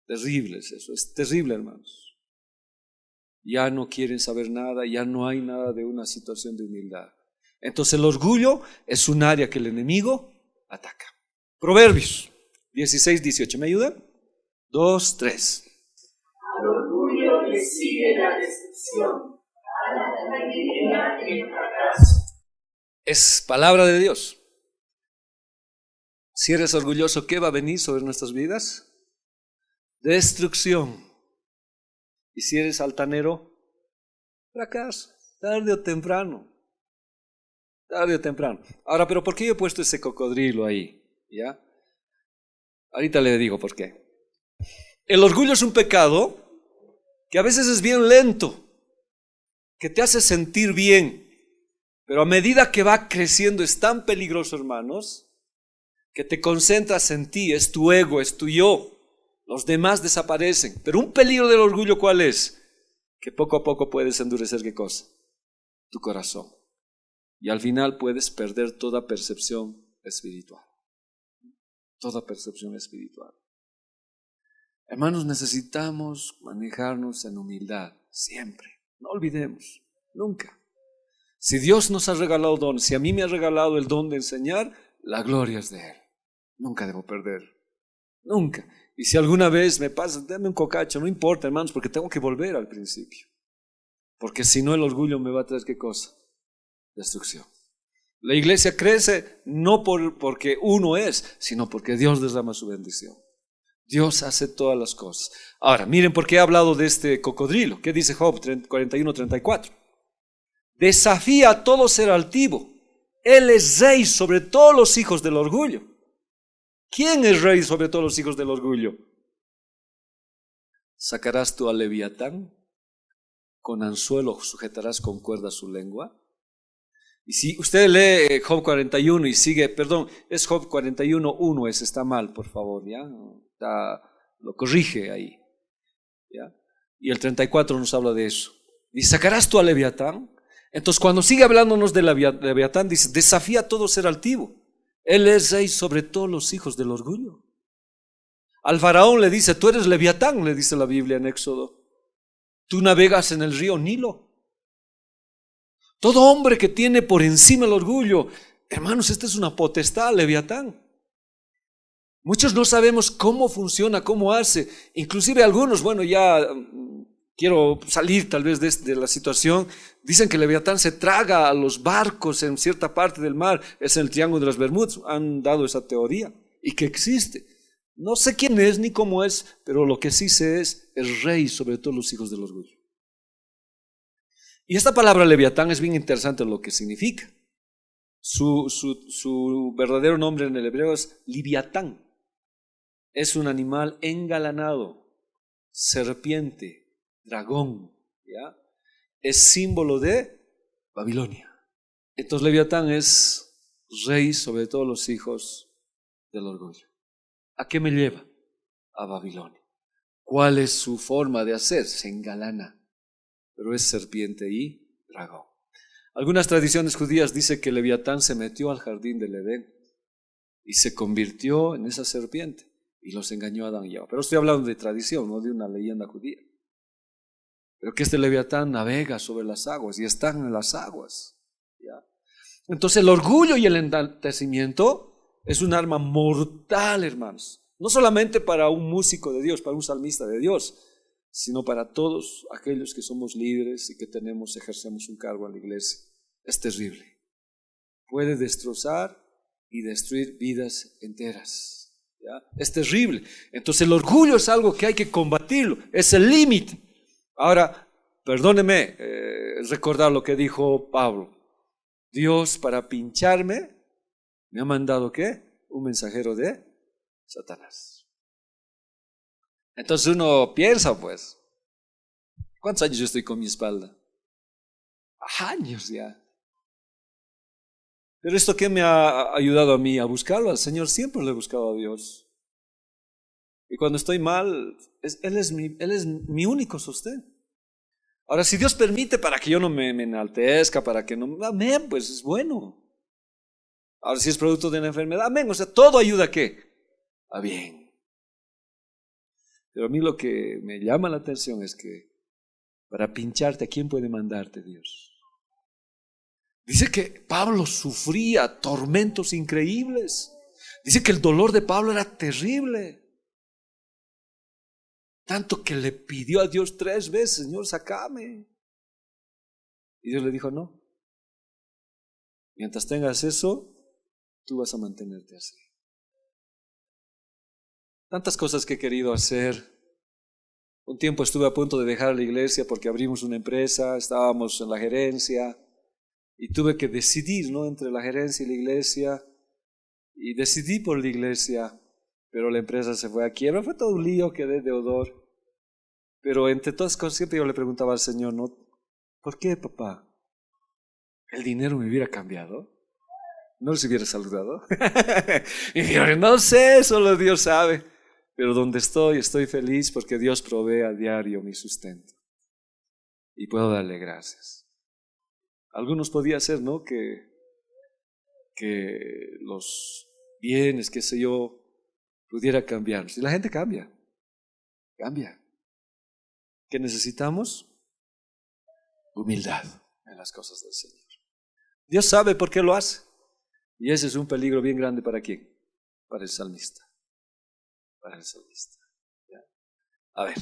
Terrible es eso, es terrible, hermanos. Ya no quieren saber nada, ya no hay nada de una situación de humildad. Entonces el orgullo es un área que el enemigo ataca. Proverbios 16-18, ¿me ayudan? 2, 3. Al orgullo le sigue la destrucción, a la sabiduría el fracaso. Es palabra de Dios. Si eres orgulloso, ¿qué va a venir sobre nuestras vidas? Destrucción. Y si eres altanero, fracaso, tarde o temprano. Tarde o temprano. Ahora, ¿pero por qué yo he puesto ese cocodrilo ahí? ¿Ya? Ahorita le digo por qué. El orgullo es un pecado que a veces es bien lento, que te hace sentir bien, pero a medida que va creciendo es tan peligroso, hermanos, que te concentras en ti, es tu ego, es tu yo. Los demás desaparecen. Pero un peligro del orgullo, ¿cuál es? Que poco a poco puedes endurecer, ¿qué cosa? Tu corazón. Y al final puedes perder toda percepción espiritual. Toda percepción espiritual. Hermanos, necesitamos manejarnos en humildad, siempre. No olvidemos, nunca. Si Dios nos ha regalado don, si a mí me ha regalado el don de enseñar, la gloria es de Él. Nunca debo perder, nunca. Y si alguna vez me pasa, dame un cocacho, no importa, hermanos, porque tengo que volver al principio. Porque si no, el orgullo me va a traer, ¿qué cosa? Destrucción. La iglesia crece no porque uno es, sino porque Dios derrama su bendición. Dios hace todas las cosas. Ahora, miren por qué he hablado de este cocodrilo. ¿Qué dice Job 41-34? Desafía a todo ser altivo. Él es rey sobre todos los hijos del orgullo. ¿Quién es rey sobre todos los hijos del orgullo? ¿Sacarás tú al Leviatán? con anzuelo sujetarás con cuerda su lengua. Y si usted lee Job 41 y sigue, perdón, es Job 41:1, ese está mal, por favor, ¿ya? Lo corrige ahí, ¿ya? Y el 34 nos habla de eso. Dice, ¿sacarás tú a Leviatán? Entonces cuando sigue hablándonos de Leviatán, dice, desafía a todo ser altivo. Él es rey sobre todos los hijos del orgullo. Al faraón le dice, tú eres Leviatán, le dice la Biblia en Éxodo. Tú navegas en el río Nilo. Todo hombre que tiene por encima el orgullo, hermanos, esta es una potestad, Leviatán. Muchos no sabemos cómo funciona, cómo hace. Inclusive algunos, bueno, ya quiero salir tal vez de la situación, dicen que Leviatán se traga a los barcos en cierta parte del mar, es en el Triángulo de las Bermudas, han dado esa teoría y que existe. No sé quién es ni cómo es, pero lo que sí sé es rey sobre todos los hijos del orgullo. Y esta palabra Leviatán es bien interesante lo que significa. Su verdadero nombre en el hebreo es Liviatán. Es un animal engalanado, serpiente, dragón, ¿ya? Es símbolo de Babilonia. Entonces Leviatán es rey sobre todos los hijos del orgullo. ¿A qué me lleva? A Babilonia. ¿Cuál es su forma de hacer? Se engalana, pero es serpiente y dragón. Algunas tradiciones judías dicen que Leviatán se metió al jardín del Edén y se convirtió en esa serpiente y los engañó a Adán y Eva. Pero estoy hablando de tradición, no de una leyenda judía. Pero que este Leviatán navega sobre las aguas y está en las aguas, ¿ya? Entonces el orgullo y el enaltecimiento es un arma mortal, hermanos. No solamente para un músico de Dios, para un salmista de Dios, sino para todos aquellos que somos líderes y que ejercemos un cargo en la iglesia. Es terrible. Puede destrozar y destruir vidas enteras, ¿ya? Es terrible. Entonces el orgullo es algo que hay que combatirlo, es el límite. Ahora, perdóneme recordar lo que dijo Pablo. Dios para pincharme me ha mandado ¿qué? Un mensajero de Satanás. Entonces uno piensa, pues, ¿cuántos años yo estoy con mi espalda? Años ya. Pero esto que me ha ayudado a mí a buscarlo al Señor, siempre lo he buscado a Dios. Y cuando estoy mal, Él es mi único sostén. Ahora, si Dios permite para que yo no me enaltezca, para que no, amén, pues es bueno. Ahora, si es producto de una enfermedad, amén, o sea, todo ayuda ¿a qué? A bien. Pero a mí lo que me llama la atención es que para pincharte, ¿a quién puede mandarte Dios? Dice que Pablo sufría tormentos increíbles. Dice que el dolor de Pablo era terrible. Tanto que le pidió a Dios 3 veces, Señor, sácame. Y Dios le dijo, no. Mientras tengas eso, tú vas a mantenerte así. Tantas cosas que he querido hacer. Un tiempo estuve a punto de dejar la iglesia porque abrimos una empresa, estábamos en la gerencia y tuve que decidir, ¿no?, entre la gerencia y la iglesia. Y decidí por la iglesia, pero la empresa se fue a quiebra. Fue todo un lío, quedé deudor. Pero entre todas las cosas siempre yo le preguntaba al Señor, ¿no? ¿Por qué, papá? ¿El dinero me hubiera cambiado? ¿No les hubiera saludado? Y yo, no sé, solo Dios sabe. Pero donde estoy feliz porque Dios provee a diario mi sustento. Y puedo darle gracias. Algunos podía ser, ¿no?, que los bienes, qué sé yo, pudiera cambiar. Si la gente cambia. ¿Qué necesitamos? Humildad en las cosas del Señor. Dios sabe por qué lo hace. Y ese es un peligro bien grande ¿para quién? Para el salmista. ¿Ya? A ver.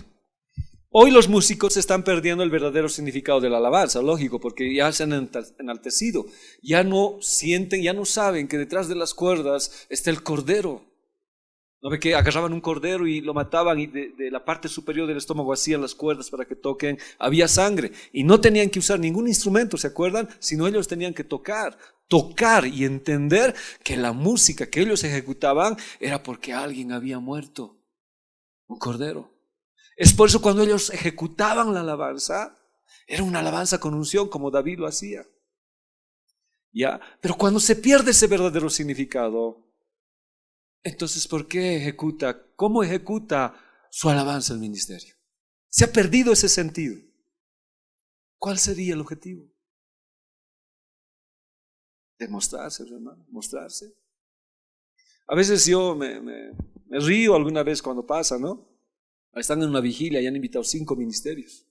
Hoy los músicos están perdiendo el verdadero significado de la alabanza, lógico, porque ya se han enaltecido. Ya no sienten, ya no saben que detrás de las cuerdas está el cordero. ¿No ve que agarraban un cordero y lo mataban y de la parte superior del estómago hacían las cuerdas para que toquen? Había sangre y no tenían que usar ningún instrumento, ¿se acuerdan? Sino ellos tenían que tocar y entender que la música que ellos ejecutaban era porque alguien había muerto, un cordero. Es por eso cuando ellos ejecutaban la alabanza, Era una alabanza con unción como David lo hacía. ¿Ya? Pero cuando se pierde ese verdadero significado, entonces ¿cómo ejecuta su alabanza el ministerio? Se ha perdido ese sentido. ¿Cuál sería el objetivo? Demostrarse, hermano, mostrarse. A veces yo me río alguna vez cuando pasa, ¿no? Están en una vigilia y han invitado 5 ministerios.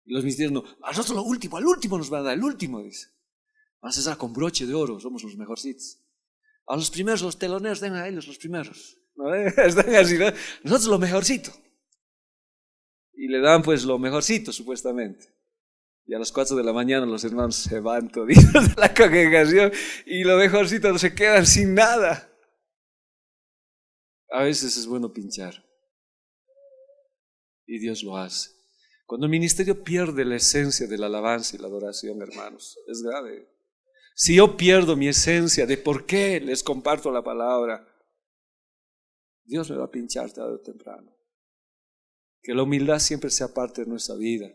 Y los ministerios no, a nosotros al último nos van a dar, el último, dice. Vamos a estar con broche de oro, somos los mejorcitos. A los primeros, los teloneros, den a ellos los primeros. ¿No? Están así, ¿no? Nosotros lo mejorcito. Y le dan pues lo mejorcito, supuestamente. Y a las 4 de la mañana los hermanos se van toditos de la congregación y lo mejorcito se quedan sin nada. A veces es bueno pinchar. Y Dios lo hace. Cuando el ministerio pierde la esencia de la alabanza y la adoración, hermanos, es grave. Si yo pierdo mi esencia de por qué les comparto la palabra, Dios me va a pinchar tarde o temprano. Que la humildad siempre sea parte de nuestra vida.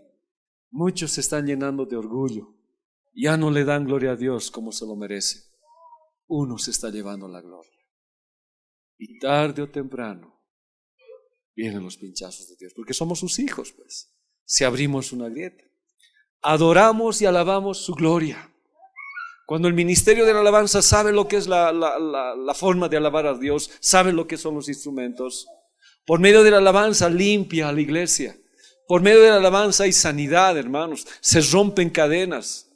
Muchos se están llenando de orgullo. Ya no le dan gloria a Dios como se lo merece. Uno se está llevando la gloria. Y tarde o temprano vienen los pinchazos de Dios, porque somos sus hijos, pues. Si abrimos una grieta, adoramos y alabamos su gloria. Cuando el ministerio de la alabanza sabe lo que es la forma de alabar a Dios, sabe lo que son los instrumentos. Por medio de la alabanza limpia a la iglesia. Por medio de la alabanza hay sanidad, hermanos. Se rompen cadenas.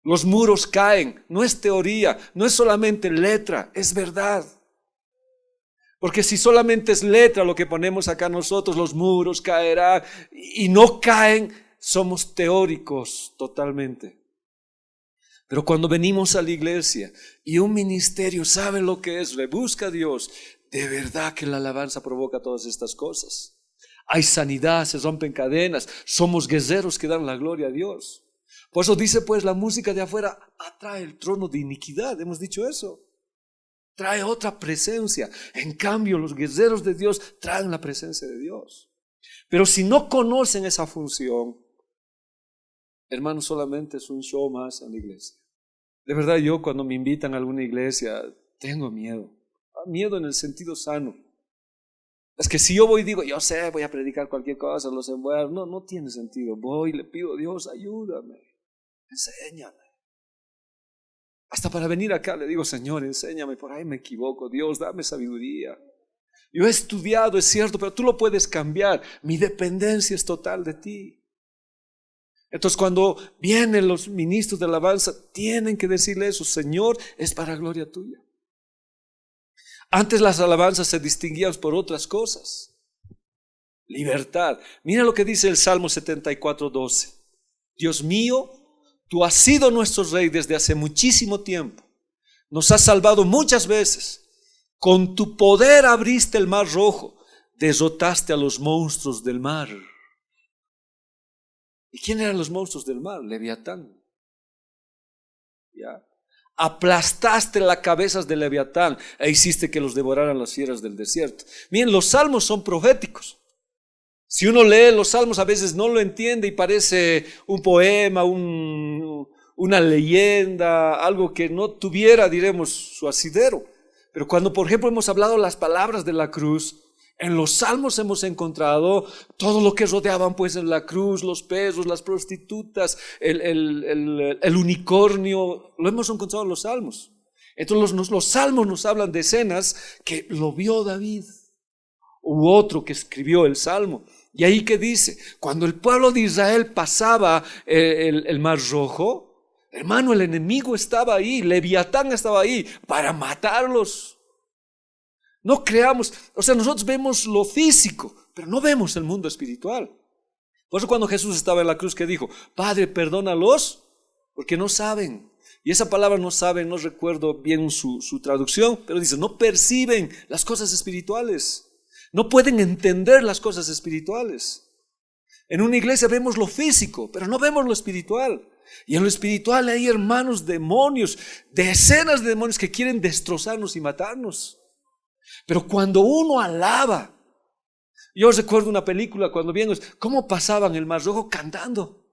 Los muros caen. No es teoría, no es solamente letra, es verdad. Porque si solamente es letra lo que ponemos acá nosotros, los muros caerán y no caen, somos teóricos totalmente. Pero cuando venimos a la iglesia y un ministerio sabe lo que es, le busca a Dios, de verdad que la alabanza provoca todas estas cosas. Hay sanidad, se rompen cadenas, somos guerreros que dan la gloria a Dios. Por eso dice pues la música de afuera atrae el trono de iniquidad, hemos dicho eso. Trae otra presencia. En cambio, los guerreros de Dios traen la presencia de Dios. Pero si no conocen esa función, hermanos, solamente es un show más en la iglesia. De verdad, yo cuando me invitan a alguna iglesia, tengo miedo. Miedo en el sentido sano. Es que si yo voy y digo, yo sé, voy a predicar cualquier cosa, los envuelvo. No tiene sentido. Voy y le pido a Dios, ayúdame, enséñame. Hasta para venir acá le digo, Señor, enséñame, por ahí me equivoco. Dios, dame sabiduría. Yo he estudiado, es cierto, pero tú lo puedes cambiar. Mi dependencia es total de ti. Entonces cuando vienen los ministros de alabanza, tienen que decirle eso, Señor, es para gloria tuya. Antes las alabanzas se distinguían por otras cosas. Libertad. Mira lo que dice el Salmo 74:12. Dios mío, tú has sido nuestro rey desde hace muchísimo tiempo. Nos has salvado muchas veces. Con tu poder abriste el mar rojo. Derrotaste a los monstruos del mar. ¿Y quién eran los monstruos del mar? Leviatán. ¿Ya? Aplastaste las cabezas de Leviatán e hiciste que los devoraran las fieras del desierto. Miren, los salmos son proféticos. Si uno lee los salmos a veces no lo entiende y parece un poema, una leyenda, algo que no tuviera, diremos, su asidero. Pero cuando, por ejemplo, hemos hablado las palabras de la cruz, en los salmos hemos encontrado todo lo que rodeaban pues en la cruz, los perros, las prostitutas, el unicornio, lo hemos encontrado en los salmos. Entonces los salmos nos hablan de escenas que lo vio David u otro que escribió el salmo. Y ahí que dice, cuando el pueblo de Israel pasaba el mar rojo, hermano, el enemigo estaba ahí, Leviatán estaba ahí para matarlos. No creamos, o sea, nosotros vemos lo físico, pero no vemos el mundo espiritual. Por eso cuando Jesús estaba en la cruz, que dijo, Padre, perdónalos, porque no saben. Y esa palabra no saben, no recuerdo bien su traducción, pero dice, no perciben las cosas espirituales. No pueden entender las cosas espirituales. En una iglesia vemos lo físico, pero no vemos lo espiritual. Y en lo espiritual hay hermanos demonios, decenas de demonios que quieren destrozarnos y matarnos. Pero cuando uno alaba, yo recuerdo una película cuando vimos cómo pasaban el mar rojo cantando.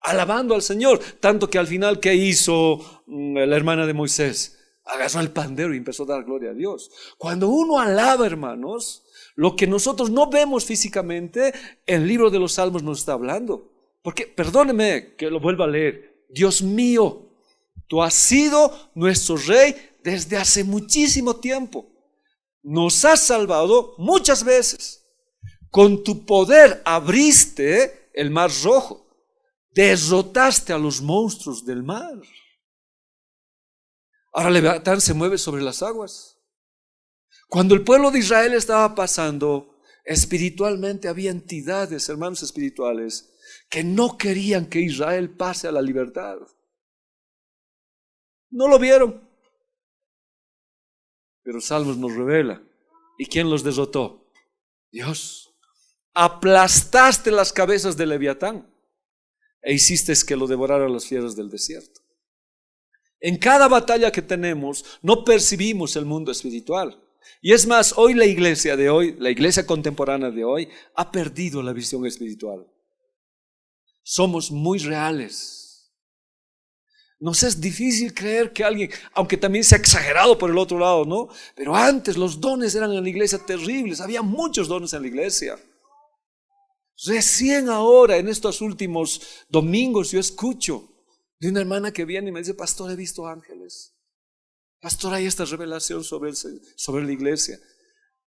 alabando al Señor, tanto que al final, ¿qué hizo la hermana de Moisés? Agarró el pandero y empezó a dar gloria a Dios. Cuando uno alaba, hermanos, lo que nosotros no vemos físicamente, el libro de los Salmos nos está hablando. Porque, perdóneme que lo vuelva a leer, Dios mío, tú has sido nuestro Rey desde hace muchísimo tiempo. Nos has salvado muchas veces. Con tu poder abriste el mar rojo. Derrotaste a los monstruos del mar. Ahora Leviatán se mueve sobre las aguas. Cuando el pueblo de Israel estaba pasando, espiritualmente había entidades, hermanos espirituales, que no querían que Israel pase a la libertad. No lo vieron. Pero Salmos nos revela. ¿Y quién los derrotó? Dios. Aplastaste las cabezas de Leviatán e hiciste que lo devoraran las fieras del desierto. En cada batalla que tenemos no percibimos el mundo espiritual. Y es más, hoy la iglesia contemporánea de hoy, ha perdido la visión espiritual. Somos muy reales. Nos es difícil creer que alguien, aunque también se ha exagerado por el otro lado, ¿no? Pero antes los dones eran en la iglesia terribles, había muchos dones en la iglesia. Recién ahora, en estos últimos domingos, yo escucho de una hermana que viene y me dice: pastor, he visto ángeles. Pastor, hay esta revelación sobre la iglesia.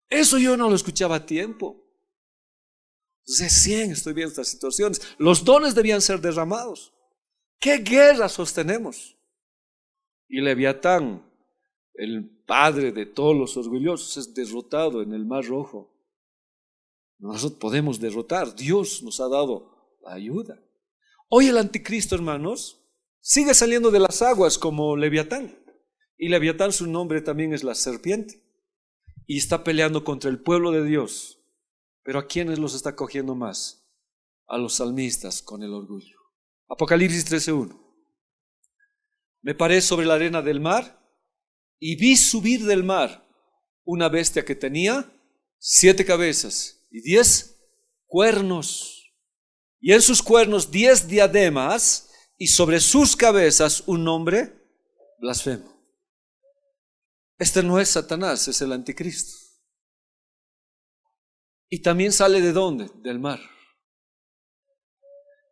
Eso yo no lo escuchaba a tiempo. Recién estoy viendo estas situaciones. Los dones debían ser derramados. ¿Qué guerra sostenemos? Y Leviatán, el padre de todos los orgullosos, es derrotado en el Mar Rojo. Nosotros podemos derrotar. Dios nos ha dado la ayuda. Hoy el anticristo, hermanos, sigue saliendo de las aguas como Leviatán. Y Leviatán, su nombre también es la serpiente. Y está peleando contra el pueblo de Dios. Pero ¿a quiénes los está cogiendo más? A los salmistas con el orgullo. Apocalipsis 13:1. Me paré sobre la arena del mar y vi subir del mar una bestia que tenía 7 cabezas y 10 cuernos. Y en sus cuernos 10 diademas y sobre sus cabezas un nombre blasfemo. Este no es Satanás, es el anticristo. Y también sale ¿de dónde? Del mar.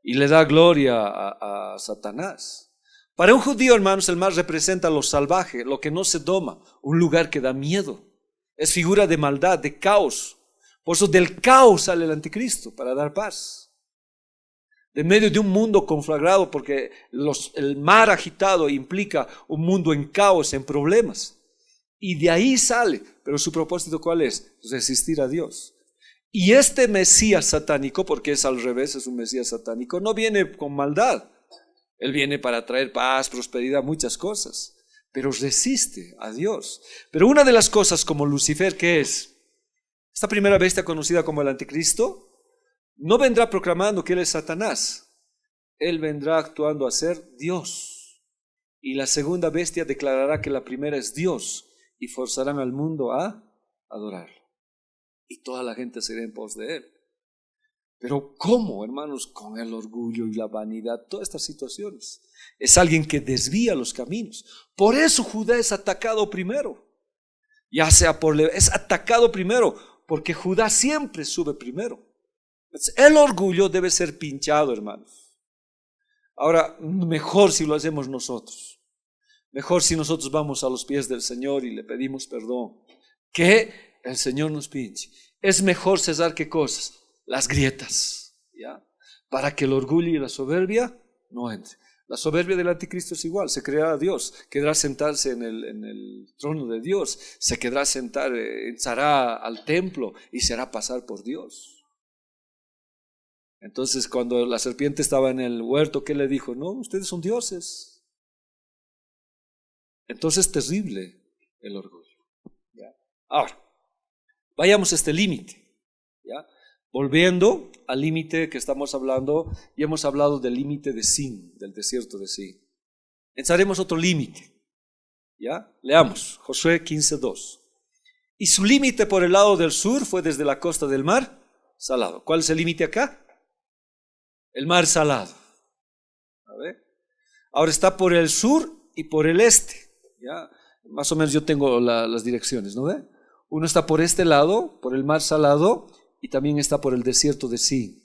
Y le da gloria a Satanás. Para un judío, hermanos, el mar representa lo salvaje, lo que no se doma, un lugar que da miedo. Es figura de maldad, de caos. Por eso del caos sale el anticristo, para dar paz. De medio de un mundo conflagrado, porque el mar agitado implica un mundo en caos, en problemas. Y de ahí sale, pero su propósito ¿cuál es? Resistir a Dios. Y este Mesías satánico, porque es al revés, es un Mesías satánico, no viene con maldad. Él viene para traer paz, prosperidad, muchas cosas, pero resiste a Dios. Pero una de las cosas como Lucifer, ¿qué es? Esta primera bestia conocida como el anticristo, no vendrá proclamando que él es Satanás. Él vendrá actuando a ser Dios. Y la segunda bestia declarará que la primera es Dios y forzarán al mundo a adorarlo. Y toda la gente será en pos de él. Pero ¿cómo, hermanos? Con el orgullo y la vanidad, todas estas situaciones. Es alguien que desvía los caminos. Por eso Judá es atacado primero. Ya sea es atacado primero, porque Judá siempre sube primero. El orgullo debe ser pinchado, hermanos. Ahora, mejor si lo hacemos nosotros. Mejor si nosotros vamos a los pies del Señor y le pedimos perdón. Que el Señor nos pinche. Es mejor cesar ¿qué cosas? Las grietas, ¿ya? Para que el orgullo y la soberbia no entren. La soberbia del anticristo es igual, se creará a Dios, quedará sentarse en el trono de Dios, se quedará sentar, entrará al templo y se hará pasar por Dios. Entonces cuando la serpiente estaba en el huerto, ¿qué le dijo? No, ustedes son dioses. Entonces es terrible el orgullo, ¿ya? Ahora, vayamos a este límite, ¿ya? Volviendo al límite que estamos hablando, y hemos hablado del límite de Sin, del desierto de Sin. Ensaremos otro límite, ¿ya? Leamos, Josué 15:2. Y su límite por el lado del sur fue desde la costa del mar Salado. ¿Cuál es el límite acá? El mar Salado. Ahora está por el sur y por el este. ¿Ya? Más o menos yo tengo las direcciones, ¿no ve? Uno está por este lado, por el mar Salado, y también está por el desierto de Sin.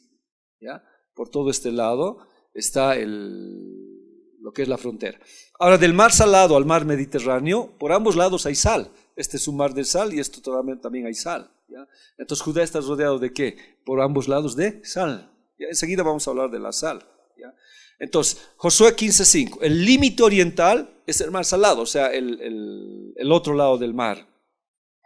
¿Ya? Por todo este lado está lo que es la frontera. Ahora, del mar Salado al mar Mediterráneo, por ambos lados hay sal. Este es un mar de sal y esto también hay sal. ¿Ya? Entonces Judá está rodeado ¿de qué? Por ambos lados de sal. ¿Ya? Enseguida vamos a hablar de la sal. ¿Ya? Entonces, Josué 15:5, el límite oriental es el mar Salado, o sea, el otro lado del mar,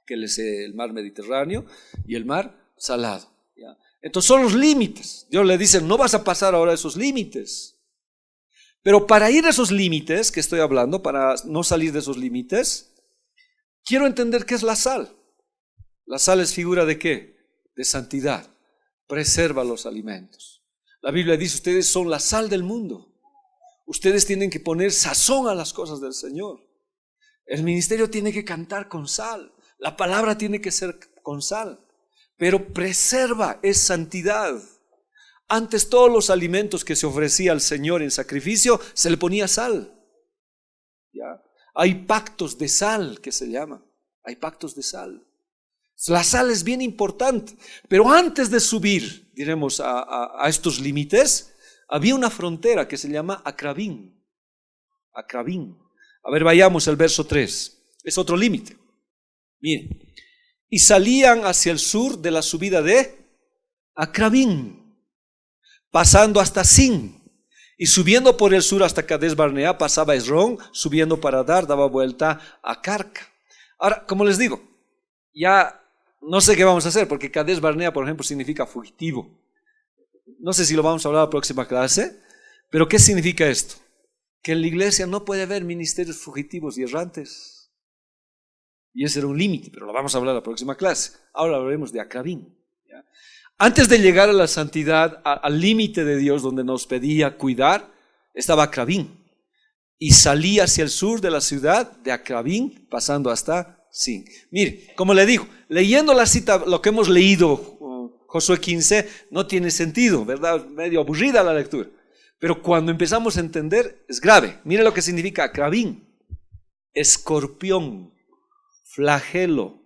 que es el mar Mediterráneo y el mar Salado. ¿Ya? Entonces son los límites. Dios le dice, no vas a pasar ahora esos límites. Pero para ir a esos límites que estoy hablando, para no salir de esos límites, quiero entender qué es la sal. La sal es figura ¿de qué? De santidad. Preserva los alimentos. La Biblia dice, ustedes son la sal del mundo. Ustedes tienen que poner sazón a las cosas del Señor. El ministerio tiene que cantar con sal. La palabra tiene que ser con sal. Pero preserva, es santidad. Antes todos los alimentos que se ofrecía al Señor en sacrificio, se le ponía sal. ¿Ya? Hay pactos de sal que se llaman. Hay pactos de sal. La sal es bien importante. Pero antes de subir, diremos, a estos límites, había una frontera que se llama Acrabín. Acrabín. A ver, vayamos al verso 3. Es otro límite. Miren. Y salían hacia el sur de la subida de Acrabín, pasando hasta Sin, y subiendo por el sur hasta Cades Barnea, pasaba Esrón, subiendo para Dar, daba vuelta a Carca. Ahora, como les digo, ya no sé qué vamos a hacer, porque Cades Barnea, por ejemplo, significa fugitivo. No sé si lo vamos a hablar en la próxima clase, pero ¿qué significa esto? Que en la iglesia no puede haber ministerios fugitivos y errantes. Y ese era un límite, pero lo vamos a hablar en la próxima clase. Ahora hablaremos de Acrabín. ¿Ya? Antes de llegar a la santidad, al límite de Dios donde nos pedía cuidar, estaba Acrabín. Y salía hacia el sur de la ciudad de Acrabín, pasando hasta Sin. Mire, como le digo, leyendo la cita, lo que hemos leído, Josué 15, no tiene sentido, ¿verdad? Medio aburrida la lectura. Pero cuando empezamos a entender, es grave. Mire lo que significa Acrabín. Escorpión, flagelo,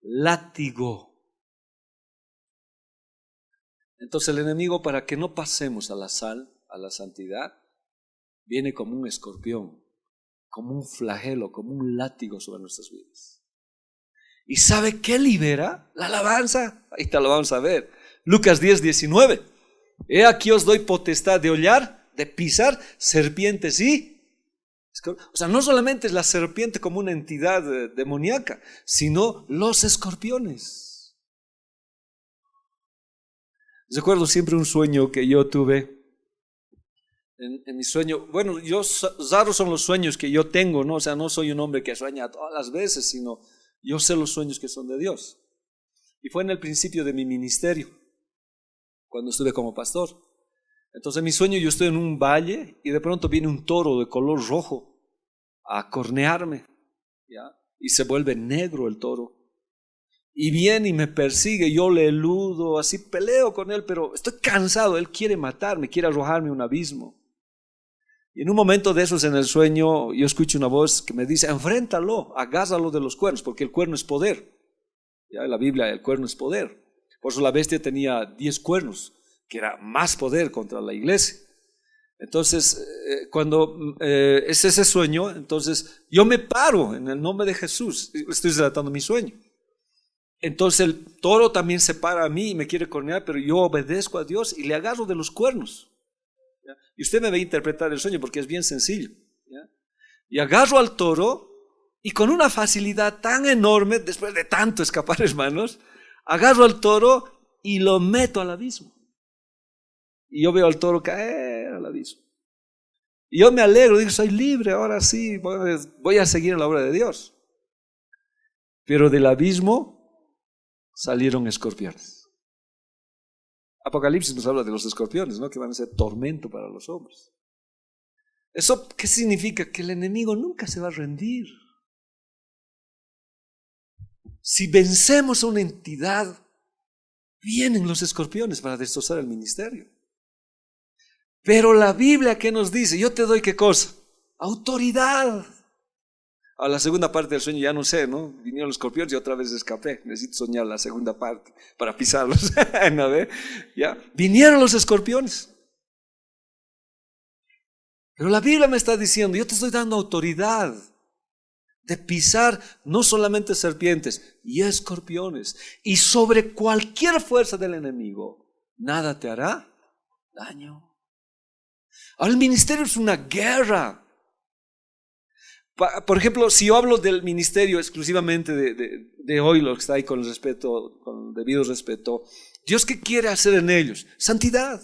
látigo. Entonces el enemigo, para que no pasemos a la sal, a la santidad, viene como un escorpión, como un flagelo, como un látigo sobre nuestras vidas. ¿Y sabe qué libera? La alabanza. Ahí te lo vamos a ver. Lucas 10:19. He aquí os doy potestad de hollar, de pisar serpientes y... O sea, no solamente es la serpiente como una entidad demoníaca, sino los escorpiones. Recuerdo siempre un sueño que yo tuve. En mi sueño, bueno, raros son los sueños que yo tengo, ¿no? O sea, no soy un hombre que sueña todas las veces, sino yo sé los sueños que son de Dios. Y fue en el principio de mi ministerio, cuando estuve como pastor. Entonces en mi sueño yo estoy en un valle y de pronto viene un toro de color rojo a cornearme, ¿ya? Y se vuelve negro el toro. Y viene y me persigue, yo le eludo, así peleo con él, pero estoy cansado, él quiere matarme, quiere arrojarme a un abismo. Y en un momento de esos en el sueño yo escucho una voz que me dice, enfréntalo, agárralo de los cuernos, porque el cuerno es poder. Ya en la Biblia el cuerno es poder. Por eso la bestia tenía 10 cuernos, que era más poder contra la iglesia. Entonces, cuando es ese sueño, entonces yo me paro en el nombre de Jesús, estoy relatando mi sueño. Entonces el toro también se para a mí y me quiere cornear, pero yo obedezco a Dios y le agarro de los cuernos. ¿Ya? Y usted me va a interpretar el sueño porque es bien sencillo. ¿Ya? Y agarro al toro y con una facilidad tan enorme, después de tanto escapar, hermanos, agarro al toro y lo meto al abismo. Y yo veo al toro caer al abismo. Y yo me alegro, digo, soy libre, ahora sí, voy a seguir en la obra de Dios. Pero del abismo salieron escorpiones. Apocalipsis nos habla de los escorpiones, ¿no? Que van a ser tormento para los hombres. ¿Eso qué significa? Que el enemigo nunca se va a rendir. Si vencemos a una entidad, vienen los escorpiones para destrozar el ministerio. Pero la Biblia, ¿qué nos dice? Yo te doy ¿qué cosa? autoridad. A la segunda parte del sueño ya no sé, ¿no? Vinieron los escorpiones y otra vez escapé. Necesito soñar la segunda parte para pisarlos. ¿No ve? ¿Ya? Vinieron los escorpiones. Pero la Biblia me está diciendo, yo te estoy dando autoridad de pisar no solamente serpientes y escorpiones. Y sobre cualquier fuerza del enemigo, nada te hará daño. Ahora el ministerio es una guerra. Por ejemplo, si yo hablo del ministerio exclusivamente de hoy, lo que está ahí con el respeto, con el debido respeto, ¿Dios qué quiere hacer en ellos? Santidad.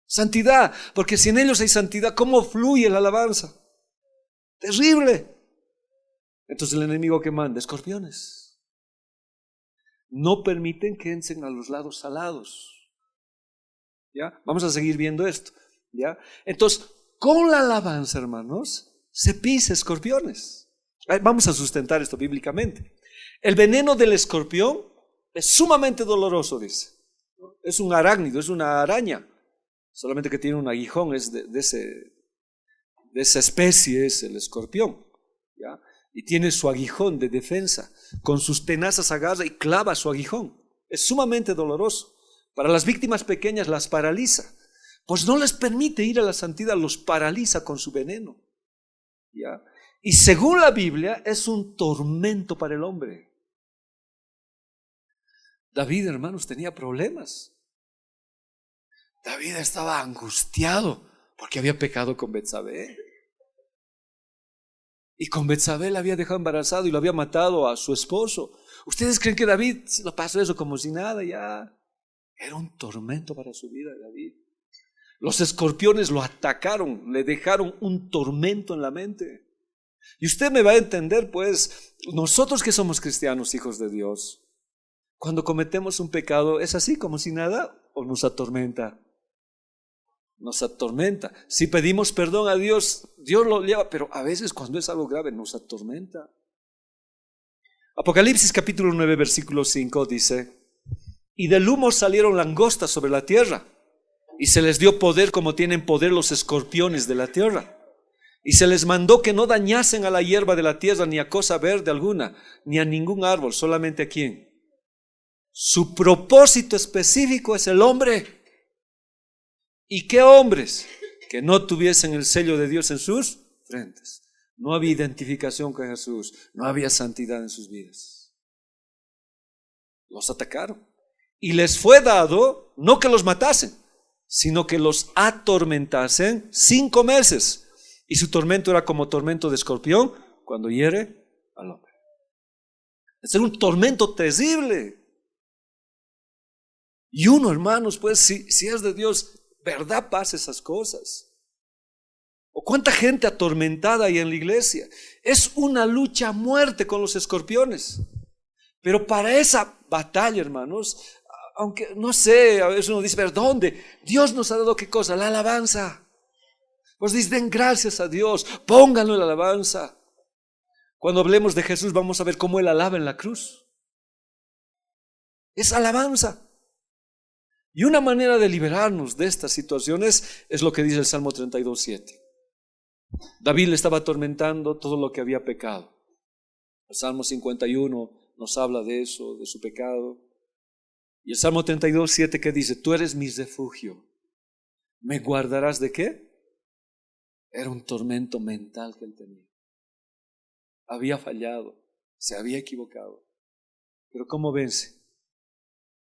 Santidad, porque si en ellos hay santidad, ¿cómo fluye la alabanza? Terrible. Entonces el enemigo que manda, escorpiones, no permiten que entren a los lados salados. ¿Ya? Vamos a seguir viendo esto. ¿Ya? Entonces, con la alabanza, hermanos, se pisa escorpiones. Vamos a sustentar esto bíblicamente. El veneno del escorpión es sumamente doloroso, dice. Es un arácnido, es una araña. Solamente que tiene un aguijón, es de esa especie, es el escorpión. ¿Ya? Y tiene su aguijón de defensa. Con sus tenazas agarra y clava su aguijón. Es sumamente doloroso. Para las víctimas pequeñas las paraliza. Pues no les permite ir a la santidad, los paraliza con su veneno. ¿Ya? Y según la Biblia es un tormento para el hombre. David, hermanos, tenía problemas. David estaba angustiado porque había pecado con Betsabé. Y con Betsabé la había dejado embarazado y lo había matado a su esposo. ¿Ustedes creen que David lo pasó eso como si nada? Ya era un tormento para su vida, David. Los escorpiones lo atacaron, le dejaron un tormento en la mente. Y usted me va a entender, pues, nosotros que somos cristianos, hijos de Dios, cuando cometemos un pecado, ¿es así como si nada o nos atormenta? Nos atormenta. Si pedimos perdón a Dios, Dios lo lleva, pero a veces cuando es algo grave nos atormenta. Apocalipsis capítulo 9, versículo 5 dice: y del humo salieron langostas sobre la tierra, y se les dio poder como tienen poder los escorpiones de la tierra. Y se les mandó que no dañasen a la hierba de la tierra, ni a cosa verde alguna, ni a ningún árbol, solamente a quién. Su propósito específico es el hombre. ¿Y qué hombres? Que no tuviesen el sello de Dios en sus frentes. No había identificación con Jesús, no había santidad en sus vidas. Los atacaron. Y les fue dado, no que los matasen, sino que los atormentasen 5 meses. Y su tormento era como tormento de escorpión cuando hiere al hombre. Es un tormento terrible. Y uno, hermanos, pues si es de Dios, ¿verdad pasa esas cosas? ¿O cuánta gente atormentada hay en la iglesia? Es una lucha a muerte con los escorpiones. Pero para esa batalla, hermanos, aunque no sé, a veces uno dice, ¿pero dónde? Dios nos ha dado ¿qué cosa? La alabanza. Pues dicen, den gracias a Dios, pónganlo en la alabanza. Cuando hablemos de Jesús vamos a ver cómo Él alaba en la cruz. Es alabanza. Y una manera de liberarnos de estas situaciones es lo que dice el Salmo 32:7. David le estaba atormentando todo lo que había pecado. El Salmo 51 nos habla de eso, de su pecado. Y el Salmo 32:7 que dice, tú eres mi refugio, ¿me guardarás de qué? Era un tormento mental que él tenía. Había fallado, se había equivocado. Pero ¿cómo vence?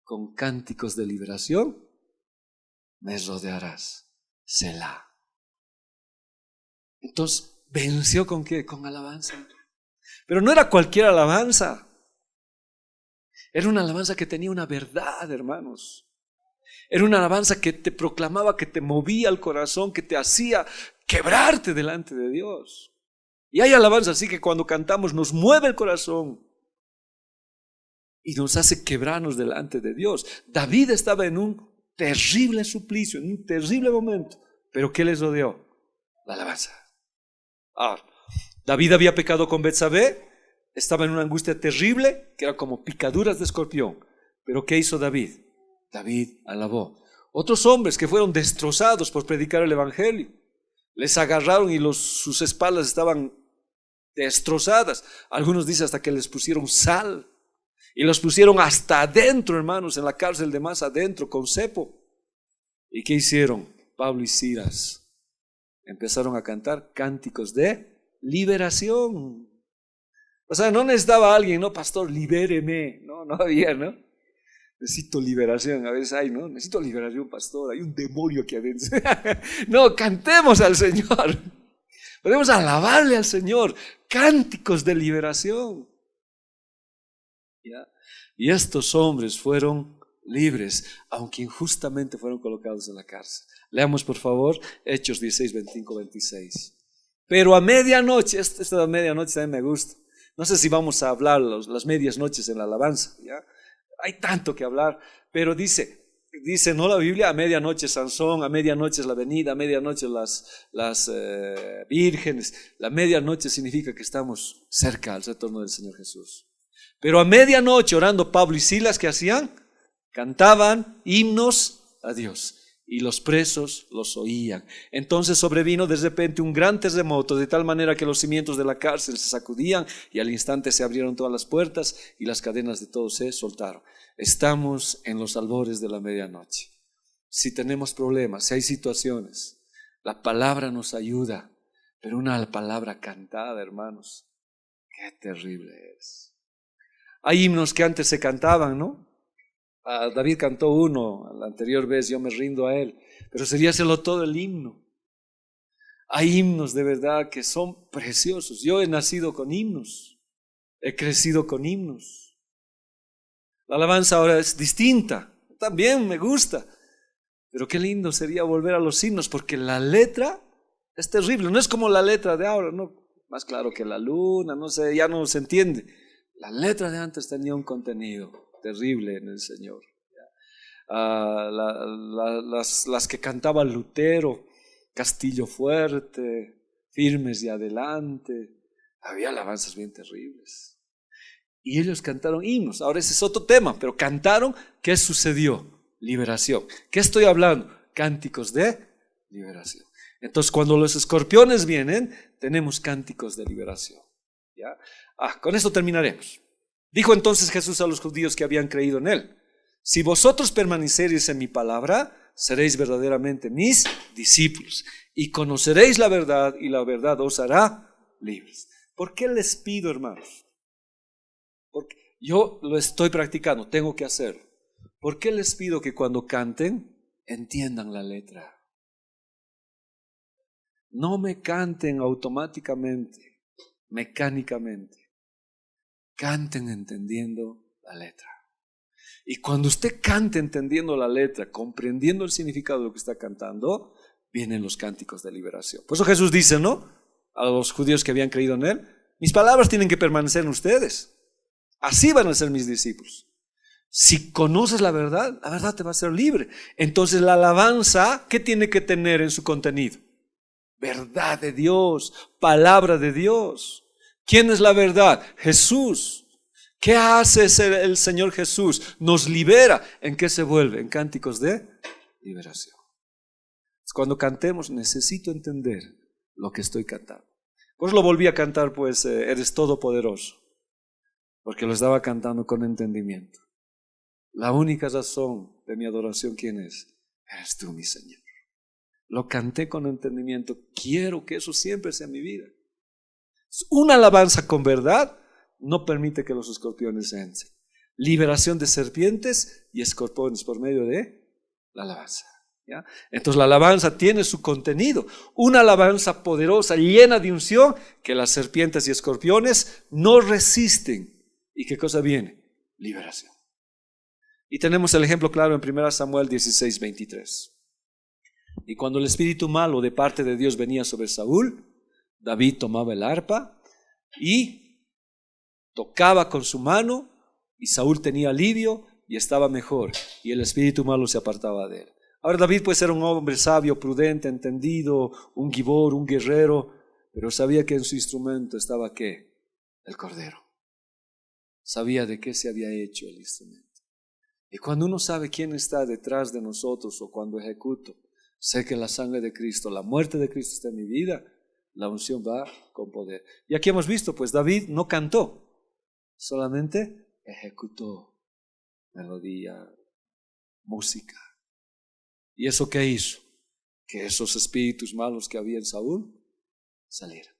Con cánticos de liberación me rodearás, Selah. Entonces, ¿venció con qué? Con alabanza. Pero no era cualquier alabanza. Era una alabanza que tenía una verdad, hermanos. Era una alabanza que te proclamaba, que te movía el corazón, que te hacía quebrarte delante de Dios. Y hay alabanza así que cuando cantamos nos mueve el corazón y nos hace quebrarnos delante de Dios. David estaba en un terrible suplicio, en un terrible momento, pero ¿qué les rodeó? La alabanza. Ahora, David había pecado con Betsabé, estaba en una angustia terrible que era como picaduras de escorpión. Pero ¿qué hizo David? David alabó. Otros hombres que fueron destrozados por predicar el evangelio. Les agarraron y sus espaldas estaban destrozadas. Algunos dicen hasta que les pusieron sal. Y los pusieron hasta adentro, hermanos, en la cárcel de más adentro, con cepo. ¿Y qué hicieron? Pablo y Silas empezaron a cantar cánticos de liberación. O sea, no necesitaba alguien, no, pastor, libéreme. No había, ¿no? Necesito liberación, a veces hay, ¿no? Necesito liberación, pastor, hay un demonio aquí adentro. No, cantemos al Señor. Podemos alabarle al Señor, cánticos de liberación. ¿Ya? Y estos hombres fueron libres, aunque injustamente fueron colocados en la cárcel. Leamos por favor Hechos 16, 25, 26. Pero a medianoche, esta medianoche también me gusta. No sé si vamos a hablar las medias noches en la alabanza, ¿ya? Hay tanto que hablar, pero dice, ¿no la Biblia? A medianoche Sansón, a medianoche es la venida, a medianoche las vírgenes. La medianoche significa que estamos cerca al retorno del Señor Jesús. Pero a medianoche, orando Pablo y Silas, ¿qué hacían? Cantaban himnos a Dios. Y los presos los oían. Entonces sobrevino de repente un gran terremoto, de tal manera que los cimientos de la cárcel se sacudían y al instante se abrieron todas las puertas y las cadenas de todos se soltaron. Estamos en los albores de la medianoche. Si tenemos problemas, si hay situaciones, la palabra nos ayuda, pero una palabra cantada, hermanos, qué terrible es. Hay himnos que antes se cantaban, ¿no? David cantó uno, la anterior vez, yo me rindo a él, pero sería hacerlo todo el himno. Hay himnos de verdad que son preciosos. Yo he nacido con himnos, he crecido con himnos. La alabanza ahora es distinta, también me gusta, pero qué lindo sería volver a los himnos, porque la letra es terrible, no es como la letra de ahora, no, más claro que la luna, no sé, ya no se entiende. La letra de antes tenía un contenido terrible en el Señor. Las que cantaba Lutero, Castillo Fuerte, Firmes y Adelante, había alabanzas bien terribles. Y ellos cantaron himnos. Ahora ese es otro tema, pero cantaron. ¿Qué sucedió? Liberación. ¿Qué estoy hablando? Cánticos de liberación. Entonces cuando los escorpiones vienen, tenemos cánticos de liberación. ¿Ya? Con esto terminaremos. Dijo entonces Jesús a los judíos que habían creído en él: si vosotros permaneceréis en mi palabra, seréis verdaderamente mis discípulos y conoceréis la verdad y la verdad os hará libres. ¿Por qué les pido, hermanos? Porque yo lo estoy practicando, tengo que hacerlo. ¿Por qué les pido que cuando canten entiendan la letra? No me canten automáticamente, mecánicamente. Canten entendiendo la letra. Y cuando usted cante entendiendo la letra, comprendiendo el significado de lo que está cantando, vienen los cánticos de liberación. Por eso Jesús dice, ¿no?, a los judíos que habían creído en él: mis palabras tienen que permanecer en ustedes. Así van a ser mis discípulos. Si conoces la verdad te va a hacer libre. Entonces la alabanza, ¿qué tiene que tener en su contenido? Verdad de Dios, palabra de Dios. ¿Quién es la verdad? Jesús. ¿Qué hace el Señor Jesús? Nos libera. ¿En qué se vuelve? En cánticos de liberación. Cuando cantemos, necesito entender lo que estoy cantando. Por eso lo volví a cantar, pues, eres todopoderoso, porque lo estaba cantando con entendimiento. La única razón de mi adoración, ¿quién es? Eres tú, mi Señor. Lo canté con entendimiento. Quiero que eso siempre sea mi vida. Una alabanza con verdad no permite que los escorpiones entren. Liberación de serpientes y escorpiones por medio de la alabanza. ¿Ya? Entonces la alabanza tiene su contenido. Una alabanza poderosa, llena de unción, que las serpientes y escorpiones no resisten. ¿Y qué cosa viene? Liberación. Y tenemos el ejemplo claro en 1 Samuel 16, 23. Y cuando el espíritu malo de parte de Dios venía sobre Saúl, David tomaba el arpa y tocaba con su mano, y Saúl tenía alivio y estaba mejor, y el espíritu malo se apartaba de él. Ahora David pues era un hombre sabio, prudente, entendido, un gibor, un guerrero, pero sabía que en su instrumento estaba ¿qué? El cordero. Sabía de qué se había hecho el instrumento. Y cuando uno sabe quién está detrás de nosotros, o cuando ejecuto, Sé que la sangre de Cristo, la muerte de Cristo está en mi vida. La unción va con poder. Y aquí hemos visto, pues David no cantó, solamente ejecutó melodía, música. ¿Y eso qué hizo? Que esos espíritus malos que había en Saúl salieran.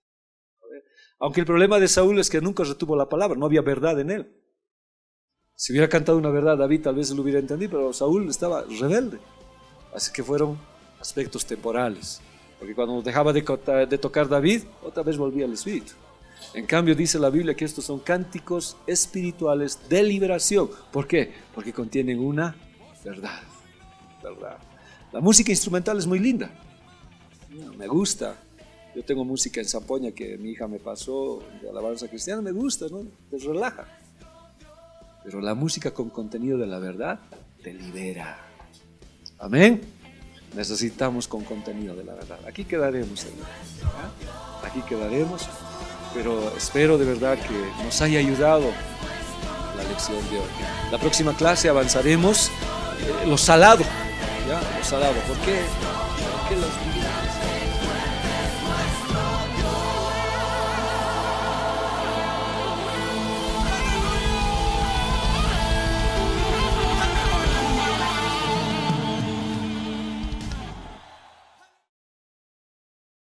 Aunque el problema de Saúl es que nunca retuvo la palabra, no había verdad en él. Si hubiera cantado una verdad, David tal vez lo hubiera entendido, pero Saúl estaba rebelde. Así que fueron aspectos temporales. Porque cuando dejaba de tocar David, otra vez volvía el espíritu. En cambio dice la Biblia que estos son cánticos espirituales de liberación. ¿Por qué? Porque contienen una verdad. La música instrumental es muy linda. Me gusta. Yo tengo música en zampoña que mi hija me pasó de alabanza cristiana. Me gusta, ¿no? Te relaja. Pero la música con contenido de la verdad te libera. Amén. Necesitamos con contenido de la verdad. Aquí quedaremos, Señor. Aquí quedaremos. Pero espero de verdad que nos haya ayudado la lección de hoy. La próxima clase avanzaremos lo salado. ¿Ya? Lo salado. ¿Por qué? ¿Por qué los